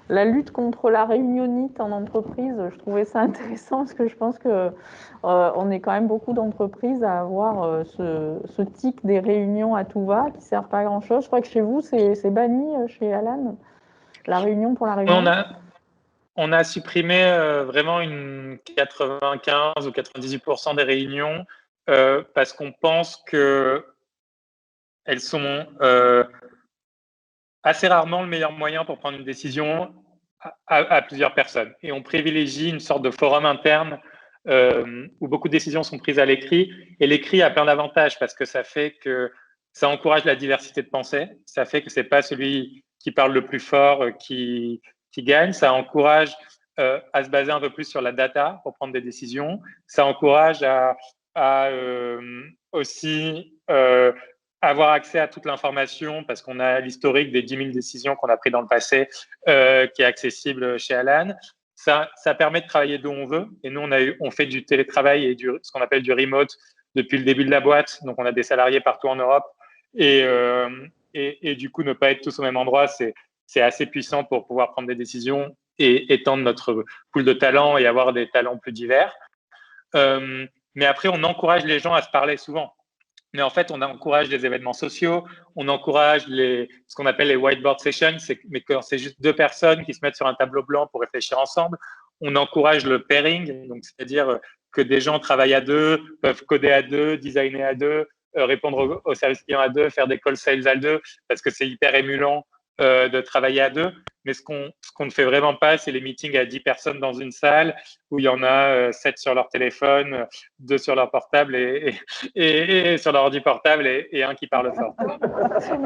la lutte contre la réunionite en entreprise. Je trouvais ça intéressant parce que je pense qu'on est quand même beaucoup d'entreprises à avoir ce tic des réunions à tout va qui ne servent pas à grand-chose. Je crois que chez vous, c'est banni, chez Alan, la réunion pour la réunion. On a supprimé vraiment une 95 ou 98% des réunions parce qu'on pense qu'elles sont assez rarement le meilleur moyen pour prendre une décision à plusieurs personnes. Et on privilégie une sorte de forum interne où beaucoup de décisions sont prises à l'écrit. Et l'écrit a plein d'avantages parce que ça fait que ça encourage la diversité de pensée. Ça fait que ce n'est pas celui qui parle le plus fort qui gagne. Ça encourage à se baser un peu plus sur la data pour prendre des décisions. Ça encourage à aussi avoir accès à toute l'information parce qu'on a l'historique des 10 000 décisions qu'on a prises dans le passé qui est accessible chez Alan. Ça permet de travailler d'où on veut. Et nous, on fait du télétravail et ce qu'on appelle du remote depuis le début de la boîte. Donc, on a des salariés partout en Europe. Et du coup, ne pas être tous au même endroit, c'est assez puissant pour pouvoir prendre des décisions et étendre notre pool de talents et avoir des talents plus divers. Mais après, on encourage les gens à se parler souvent. Mais en fait, on encourage les événements sociaux, on encourage ce qu'on appelle les whiteboard sessions, mais quand c'est juste 2 personnes qui se mettent sur un tableau blanc pour réfléchir ensemble. On encourage le pairing, donc c'est-à-dire que des gens travaillent à 2, peuvent coder à 2, designer à 2, répondre aux services clients à 2, faire des call sales à 2, parce que c'est hyper émulant de travailler à 2. Mais ce qu'on ne fait vraiment pas, c'est les meetings à 10 personnes dans une salle où il y en a 7 sur leur téléphone, 2 sur leur portable et sur leur ordi portable et un qui parle fort.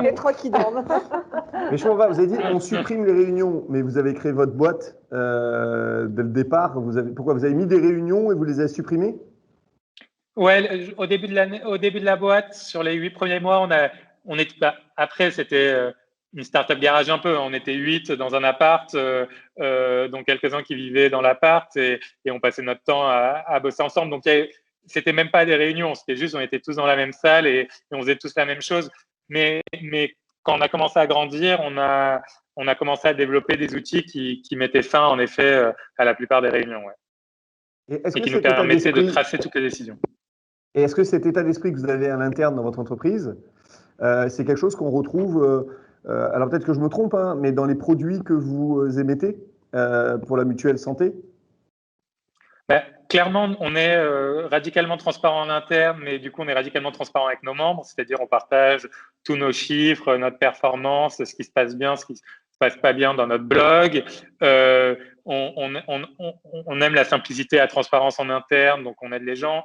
Les 3 qui dorment. Mais je comprends pas, vous avez dit on supprime les réunions, mais vous avez créé votre boîte dès le départ. Pourquoi vous avez mis des réunions et vous les avez supprimées? Ouais, au début de la boîte, sur les 8 premiers mois, après c'était start-up garage un peu. On était 8 dans un appart, dont quelques-uns qui vivaient dans l'appart et on passait notre temps à bosser ensemble. Donc, c'était même pas des réunions, c'était juste on était tous dans la même salle et on faisait tous la même chose. Mais quand on a commencé à grandir, on a commencé à développer des outils qui mettaient fin, en effet, à la plupart des réunions. Ouais. Et qui nous permettaient de tracer toutes les décisions. Et est-ce que cet état d'esprit que vous avez à l'interne dans votre entreprise, c'est quelque chose qu'on retrouve, alors peut-être que je me trompe, hein, mais dans les produits que vous émettez pour la mutuelle santé? Clairement, on est radicalement transparent en interne, mais du coup, on est radicalement transparent avec nos membres, c'est-à-dire on partage tous nos chiffres, notre performance, ce qui se passe bien, ce qui se passe pas bien dans notre blog. On aime la simplicité et la transparence en interne, donc on aide les gens.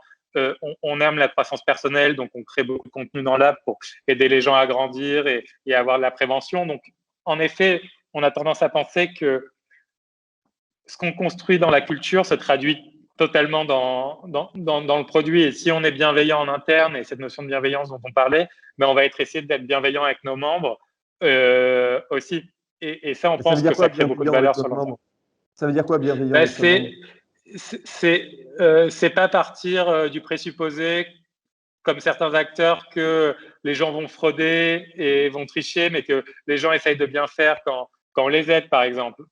On aime la croissance personnelle, donc on crée beaucoup de contenu dans l'app pour aider les gens à grandir et avoir de la prévention. Donc, en effet, on a tendance à penser que ce qu'on construit dans la culture se traduit totalement dans le produit. Et si on est bienveillant en interne, et cette notion de bienveillance dont on parlait, on va essayer d'être bienveillant avec nos membres aussi. Et ça, on pense que ça crée beaucoup de valeur sur l'ensemble. Ça veut dire quoi, bienveillant? C'est pas partir du présupposé, comme certains acteurs, que les gens vont frauder et vont tricher, mais que les gens essayent de bien faire quand on les aide, par exemple,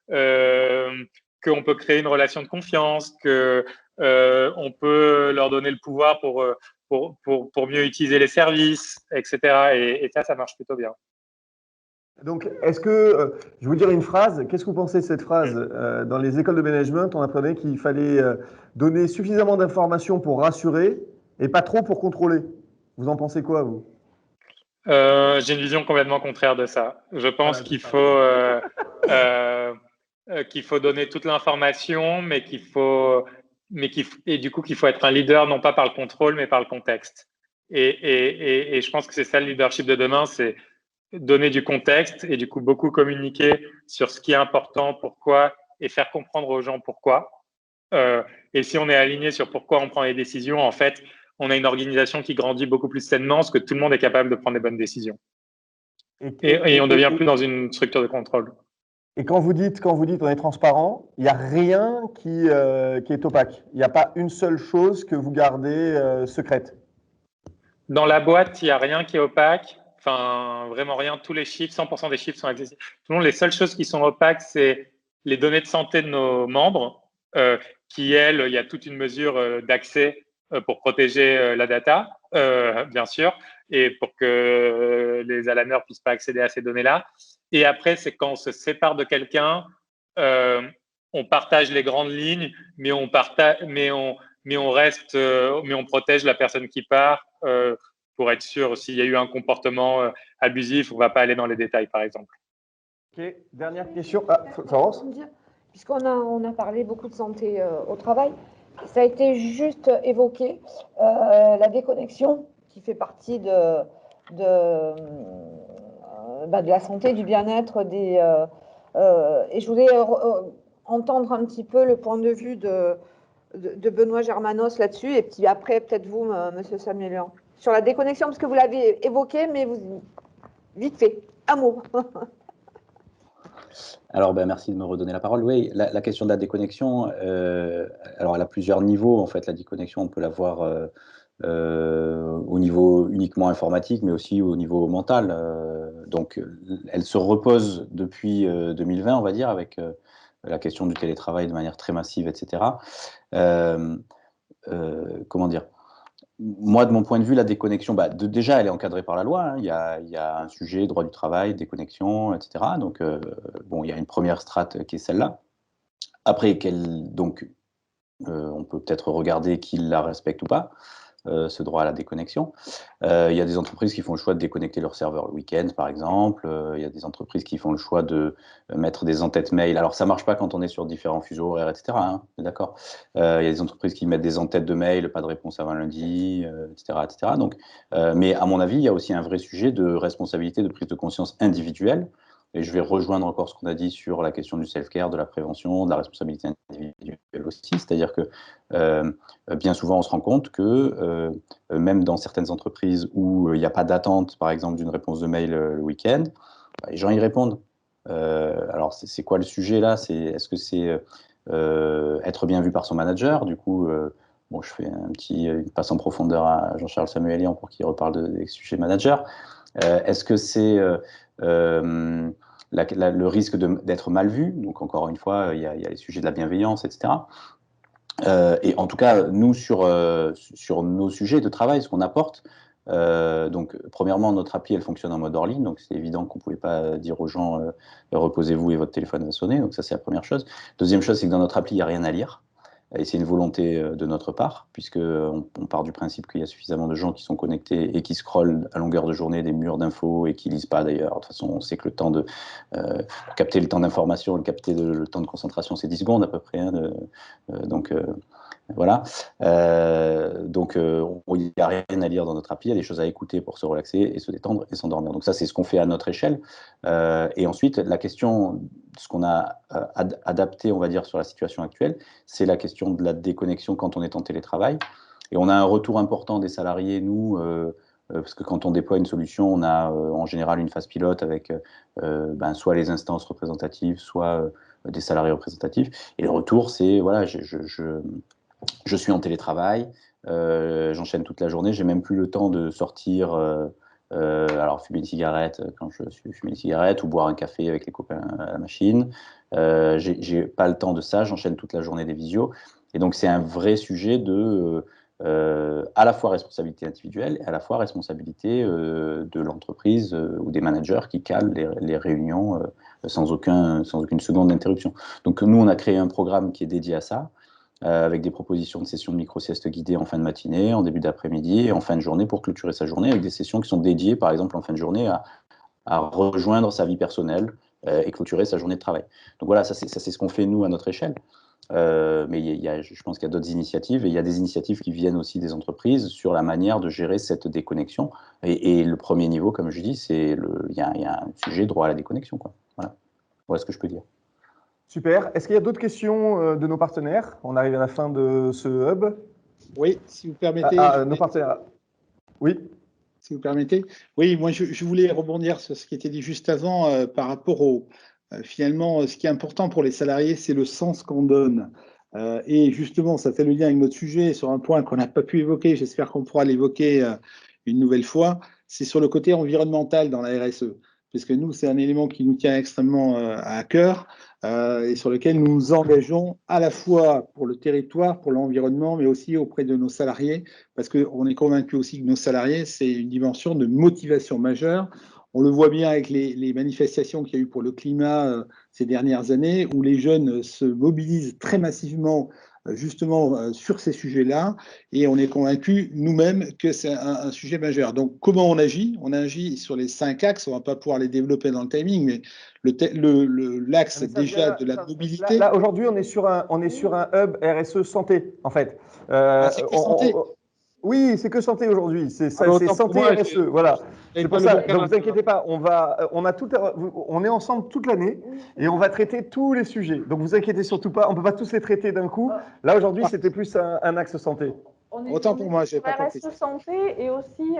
qu'on peut créer une relation de confiance, qu'on peut leur donner le pouvoir pour mieux utiliser les services, etc. Et ça marche plutôt bien. Donc, est-ce que, je vais vous dire une phrase, qu'est-ce que vous pensez de cette phrase? Dans les écoles de management, on apprenait qu'il fallait donner suffisamment d'informations pour rassurer et pas trop pour contrôler. Vous en pensez quoi, vous? J'ai une vision complètement contraire de ça. Je pense qu'il faut donner toute l'information, mais du coup qu'il faut être un leader non pas par le contrôle, mais par le contexte. Et je pense que c'est ça le leadership de demain, c'est donner du contexte et du coup beaucoup communiquer sur ce qui est important, pourquoi, et faire comprendre aux gens pourquoi. Et si on est aligné sur pourquoi on prend les décisions, en fait, on a une organisation qui grandit beaucoup plus sainement parce que tout le monde est capable de prendre les bonnes décisions. Et on ne devient plus dans une structure de contrôle. Et quand vous dites on est transparent, il n'y a rien qui est opaque. Il n'y a pas une seule chose que vous gardez secrète. Dans la boîte, il n'y a rien qui est opaque. Enfin, vraiment rien. Tous les chiffres, 100% des chiffres sont accessibles. Les seules choses qui sont opaques, c'est les données de santé de nos membres, qui, elles, il y a toute une mesure d'accès pour protéger la data, bien sûr, et pour que les alarmeurs ne puissent pas accéder à ces données-là. Et après, c'est quand on se sépare de quelqu'un, on partage les grandes lignes, mais on protège la personne qui part pour être sûr s'il y a eu un comportement abusif, on ne va pas aller dans les détails, par exemple. Ok, dernière question. Ah, Florence ? Puisqu'on a parlé beaucoup de santé au travail, ça a été juste évoqué, la déconnexion qui fait partie de la santé, du bien-être. Et je voulais entendre un petit peu le point de vue de Benoît Germanos là-dessus, et puis après, peut-être vous, Monsieur Samuelian, sur la déconnexion, parce que vous l'avez évoqué, mais vite fait, un mot. Alors, merci de me redonner la parole. Oui, la question de la déconnexion, alors elle a plusieurs niveaux. En fait, la déconnexion, on peut la voir au niveau uniquement informatique, mais aussi au niveau mental. Donc, elle se repose depuis 2020, on va dire, avec la question du télétravail de manière très massive, etc. Comment dire ? Moi, de mon point de vue, la déconnexion, déjà, elle est encadrée par la loi. Hein. Il y a un sujet, droit du travail, déconnexion, etc. Donc, il y a une première strate qui est celle-là. Après, on peut peut-être regarder qui la respecte ou pas, ce droit à la déconnexion. Il y a des entreprises qui font le choix de déconnecter leur serveur le week-end, par exemple. Il y a des entreprises qui font le choix de mettre des entêtes mail. Alors, ça ne marche pas quand on est sur différents fuseaux horaires, etc. Hein, d'accord. Il y a des entreprises qui mettent des entêtes de mail, pas de réponse avant lundi, etc., etc. Donc, mais à mon avis, il y a aussi un vrai sujet de responsabilité, de prise de conscience individuelle. Et je vais rejoindre encore ce qu'on a dit sur la question du self-care, de la prévention, de la responsabilité individuelle aussi. C'est-à-dire que bien souvent, on se rend compte que même dans certaines entreprises où il n'y a pas d'attente, par exemple, d'une réponse de mail le week-end, Les gens y répondent. Alors, c'est quoi le sujet là? Est-ce que c'est être bien vu par son manager? Du coup, bon, je fais une passe en profondeur à Jean-Charles Samuelian pour qu'il reparle des sujets manager. Est-ce que c'est le risque d'être mal vu? Donc, encore une fois, il y a les sujets de la bienveillance, etc. Et en tout cas, nous, sur nos sujets de travail, ce qu'on apporte, donc, premièrement, notre appli, elle fonctionne en mode hors ligne, donc c'est évident qu'on ne pouvait pas dire aux gens reposez-vous et votre téléphone va sonner, donc ça, c'est la première chose. Deuxième chose, c'est que dans notre appli, il n'y a rien à lire. Et c'est une volonté de notre part, puisqu'on part du principe qu'il y a suffisamment de gens qui sont connectés et qui scrollent à longueur de journée des murs d'infos et qui ne lisent pas d'ailleurs. De toute façon, on sait que le temps pour capter le temps d'information, capter le temps de concentration, c'est 10 secondes à peu près. Donc, voilà. Donc, il n'y a rien à lire dans notre appli, il y a des choses à écouter pour se relaxer et se détendre et s'endormir. Donc ça, c'est ce qu'on fait à notre échelle. Et ensuite, la question, ce qu'on a adapté, on va dire, sur la situation actuelle, c'est la question de la déconnexion quand on est en télétravail. Et on a un retour important des salariés, nous, parce que quand on déploie une solution, on a en général une phase pilote avec soit les instances représentatives, soit des salariés représentatifs. Et le retour, c'est, voilà, je suis en télétravail, j'enchaîne toute la journée, j'ai même plus le temps de sortir, alors fumer une cigarette quand je suis fumer une cigarette ou boire un café avec les copains à la machine. J'ai pas le temps de ça, j'enchaîne toute la journée des visios. Et donc c'est un vrai sujet de à la fois responsabilité individuelle et à la fois responsabilité de l'entreprise ou des managers qui calent les réunions sans aucune seconde d'interruption. Donc nous, on a créé un programme qui est dédié à ça, avec des propositions de sessions de micro-sieste guidées en fin de matinée, en début d'après-midi et en fin de journée pour clôturer sa journée, avec des sessions qui sont dédiées, par exemple, en fin de journée à rejoindre sa vie personnelle et clôturer sa journée de travail. Donc voilà, ça c'est ce qu'on fait, nous, à notre échelle. Mais je pense qu'il y a d'autres initiatives, et il y a des initiatives qui viennent aussi des entreprises sur la manière de gérer cette déconnexion. Et le premier niveau, comme je dis, il y a un sujet droit à la déconnexion, quoi. Voilà ce que je peux dire. Super. Est-ce qu'il y a d'autres questions de nos partenaires? On arrive à la fin de ce hub. Oui, si vous permettez. Nos partenaires. Oui. Si vous permettez. Oui, moi, je voulais rebondir sur ce qui était dit juste avant par rapport finalement, ce qui est important pour les salariés, c'est le sens qu'on donne. Et justement, ça fait le lien avec notre sujet sur un point qu'on n'a pas pu évoquer. J'espère qu'on pourra l'évoquer une nouvelle fois. C'est sur le côté environnemental dans la RSE. Parce que nous, c'est un élément qui nous tient extrêmement à cœur et sur lequel nous nous engageons à la fois pour le territoire, pour l'environnement, mais aussi auprès de nos salariés, parce qu'on est convaincu aussi que nos salariés, c'est une dimension de motivation majeure. On le voit bien avec les manifestations qu'il y a eu pour le climat ces dernières années, où les jeunes se mobilisent très massivement justement sur ces sujets-là, et on est convaincu nous-mêmes que c'est un sujet majeur. Donc, comment on agit? On agit sur les 5 axes, on ne va pas pouvoir les développer dans le timing, mais l'axe déjà de la mobilité… Là aujourd'hui, on est sur un hub RSE santé, en fait. C'est que santé. Oui, c'est que santé aujourd'hui. C'est santé RSE, voilà. C'est pour ça. Donc, vous inquiétez pas. On est ensemble toute l'année et on va traiter tous les sujets. Donc, vous inquiétez surtout pas. On peut pas tous les traiter d'un coup. Là aujourd'hui, c'était plus un axe santé. Autant pour moi, j'ai pas compris. RSE santé et aussi,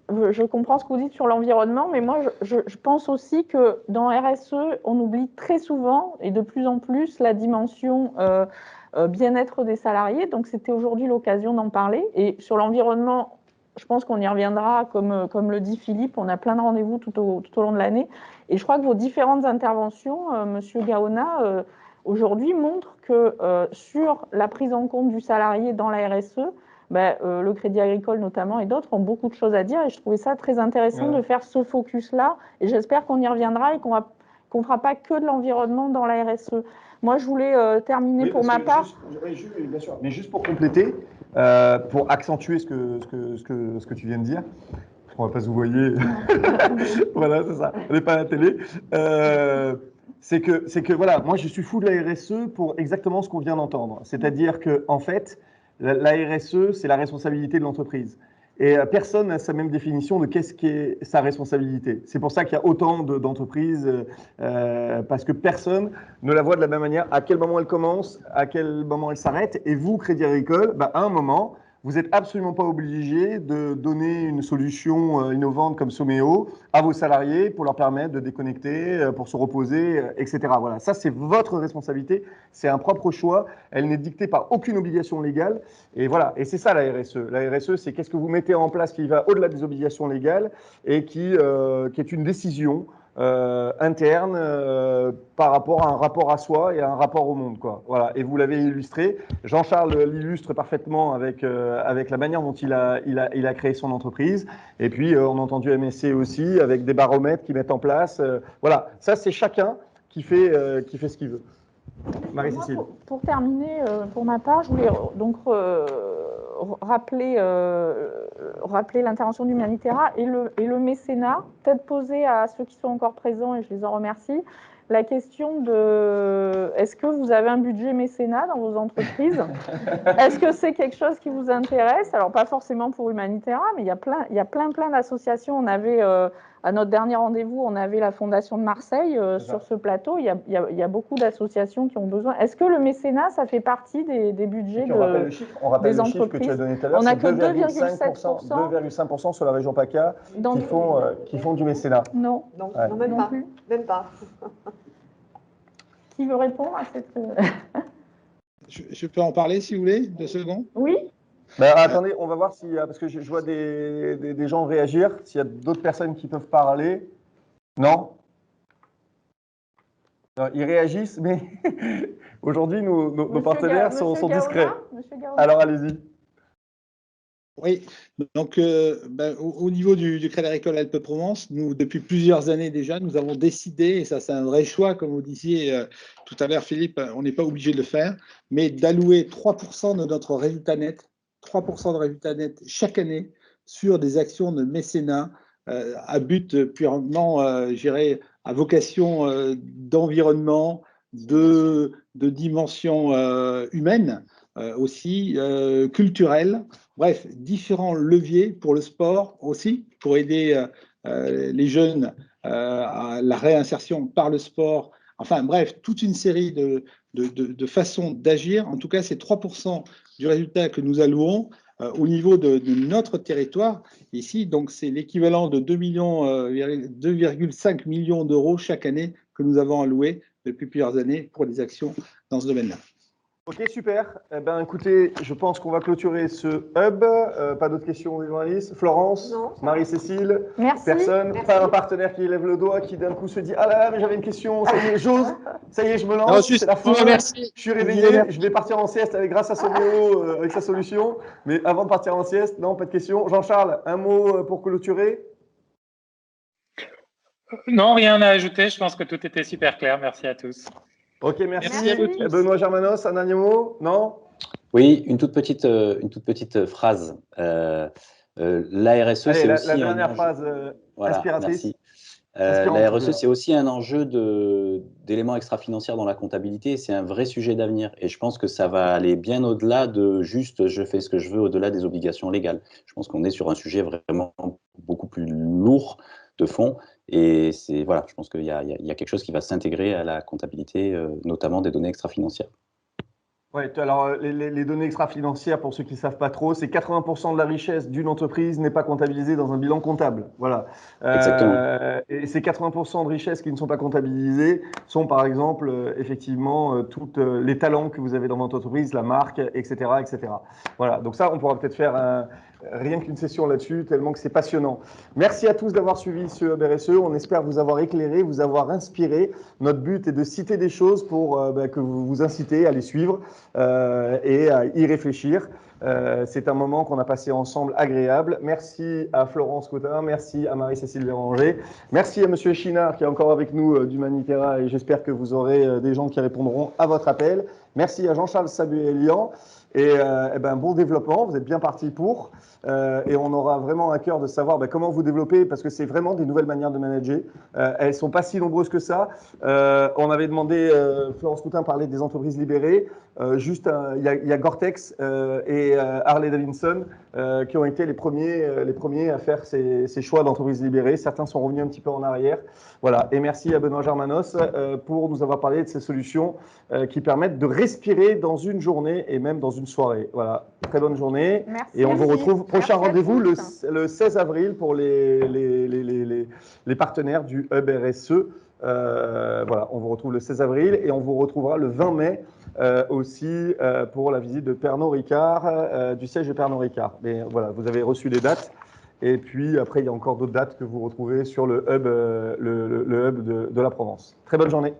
je comprends ce que vous dites sur l'environnement, mais moi, je pense aussi que dans RSE, on oublie très souvent et de plus en plus la dimension bien-être des salariés. Donc, c'était aujourd'hui l'occasion d'en parler. Et sur l'environnement, je pense qu'on y reviendra, comme le dit Philippe, on a plein de rendez-vous tout au long de l'année. Et je crois que vos différentes interventions, Monsieur Gaona, aujourd'hui montrent que sur la prise en compte du salarié dans la RSE, le Crédit Agricole notamment et d'autres ont beaucoup de choses à dire. Et je trouvais ça très intéressant de faire ce focus-là. Et j'espère qu'on y reviendra et qu'on ne fera pas que de l'environnement dans la RSE. Moi, je voulais terminer pour ma part. Bien sûr, mais juste pour compléter, pour accentuer ce que tu viens de dire, on ne va pas se voyer. Voilà, c'est ça. On n'est pas à la télé. C'est que voilà, moi, je suis fou de la RSE pour exactement ce qu'on vient d'entendre. C'est-à-dire que en fait, la RSE, c'est la responsabilité de l'entreprise. Et personne n'a sa même définition de qu'est-ce qu'est sa responsabilité. C'est pour ça qu'il y a autant d'entreprises, parce que personne ne la voit de la même manière, à quel moment elle commence, à quel moment elle s'arrête. Et vous, Crédit Agricole, à un moment, vous n'êtes absolument pas obligé de donner une solution innovante comme Someo à vos salariés pour leur permettre de déconnecter, pour se reposer, etc. Voilà, ça c'est votre responsabilité, c'est un propre choix, elle n'est dictée par aucune obligation légale. Et voilà, et c'est ça la RSE. La RSE, c'est qu'est-ce que vous mettez en place qui va au-delà des obligations légales et qui est une décision interne par rapport à un rapport à soi et à un rapport au monde, quoi. Voilà. Et vous l'avez illustré. Jean-Charles l'illustre parfaitement avec la manière dont il a créé son entreprise. Et puis, on a entendu MSC aussi avec des baromètres qu'ils mettent en place. Voilà. Ça, c'est chacun qui fait ce qu'il veut. Marie-Cécile. Pour terminer, pour ma part, je voulais donc rappeler l'intervention d'Humanitera et le mécénat, peut-être poser à ceux qui sont encore présents, et je les en remercie, la question de est-ce que vous avez un budget mécénat dans vos entreprises? Est-ce que c'est quelque chose qui vous intéresse? Alors, pas forcément pour Humanitera, mais il y a plein d'associations. On avait, à notre dernier rendez-vous, on avait la Fondation de Marseille sur ce plateau. Il y a beaucoup d'associations qui ont besoin. Est-ce que le mécénat, ça fait partie des budgets des entreprises? On rappelle le chiffre que tu as donné tout à l'heure. On n'a que 2,7%. 2,5% sur la région PACA qui font du mécénat. Non, ouais. Même pas. Même pas. Qui veut répondre à cette... Je peux en parler si vous voulez, 2 secondes? Oui. Ben, attendez, on va voir s'il y a, parce que je vois des gens réagir, s'il y a d'autres personnes qui peuvent parler. Non? Alors, ils réagissent, mais aujourd'hui, nos partenaires sont discrets. Alors, allez-y. Oui, donc au niveau du Crédit Agricole Alpes-Provence, nous, depuis plusieurs années déjà, nous avons décidé, et ça c'est un vrai choix, comme vous disiez tout à l'heure Philippe, on n'est pas obligé de le faire, mais d'allouer 3% de notre résultat net, 3% de résultat net chaque année sur des actions de mécénat à but purement, je dirais, à vocation d'environnement, de dimension humaine, aussi culturelle. Bref, différents leviers pour le sport aussi, pour aider les jeunes à la réinsertion par le sport. Enfin bref, toute une série de façons d'agir. En tout cas, c'est 3% du résultat que nous allouons au niveau de notre territoire. Ici, donc c'est l'équivalent de 2,5 millions d'euros chaque année que nous avons alloué depuis plusieurs années pour des actions dans ce domaine-là. Ok, super. Eh ben, écoutez, je pense qu'on va clôturer ce hub. Pas d'autres questions des journalistes? Florence? Non. Marie-Cécile? Merci. Personne? Merci. Pas un partenaire qui lève le doigt, qui d'un coup se dit « Ah là là, mais j'avais une question, ça y est, j'ose, ça y est, je me lance, c'est la fin, je suis réveillé, je vais partir en sieste grâce à Someo, avec sa solution. » Mais avant de partir en sieste, non, pas de questions. Jean-Charles, un mot pour clôturer? Non, rien à ajouter. Je pense que tout était super clair. Merci à tous. Ok, merci. Merci à vous tous. Benoît Germanos, un dernier mot? Non? Oui, une toute petite phrase. La RSE, c'est aussi la dernière phrase inspiratrice. Merci. La RSE, c'est aussi un enjeu d'éléments extra-financiers dans la comptabilité. C'est un vrai sujet d'avenir. Et je pense que ça va aller bien au-delà de juste je fais ce que je veux, au-delà des obligations légales. Je pense qu'on est sur un sujet vraiment beaucoup plus lourd de fond. Et voilà, je pense qu'il y a quelque chose qui va s'intégrer à la comptabilité, notamment des données extra-financières. Oui, alors les données extra-financières, pour ceux qui ne savent pas trop, c'est 80% de la richesse d'une entreprise n'est pas comptabilisée dans un bilan comptable. Voilà. Exactement. Et ces 80% de richesses qui ne sont pas comptabilisées sont par exemple effectivement tous les talents que vous avez dans votre entreprise, la marque, etc., etc. Voilà, donc ça, on pourra peut-être faire rien qu'une session là-dessus, tellement que c'est passionnant. Merci à tous d'avoir suivi ce Hub RSE. On espère vous avoir éclairé, vous avoir inspiré. Notre but est de citer des choses pour que vous vous incitez à les suivre et à y réfléchir. C'est un moment qu'on a passé ensemble agréable. Merci à Florence Cotin, merci à Marie-Cécile Béranger, merci à Monsieur Chinard qui est encore avec nous d'Humanitera et j'espère que vous aurez des gens qui répondront à votre appel. Merci à Jean-Charles Sabuelian. Et bon développement, vous êtes bien parti pour. Et on aura vraiment à cœur de savoir comment vous développer, parce que c'est vraiment des nouvelles manières de manager. Elles ne sont pas si nombreuses que ça. On avait demandé, Florence Coutin parlait des entreprises libérées. Il y a Gore-Tex et Harley Davidson qui ont été les premiers à faire ces choix d'entreprises libérées. Certains sont revenus un petit peu en arrière. Voilà. Et merci à Benoît Germanos pour nous avoir parlé de ces solutions qui permettent de respirer dans une journée et même dans une soirée. Voilà, très bonne journée. Merci. Et on vous retrouve, prochain rendez-vous le 16 avril pour les partenaires du Hub RSE. Voilà, on vous retrouve le 16 avril et on vous retrouvera le 20 mai aussi pour la visite de Pernod Ricard, du siège de Pernod Ricard. Mais voilà, vous avez reçu les dates. Et puis après, il y a encore d'autres dates que vous retrouvez sur le hub, le hub de la Provence. Très bonne journée.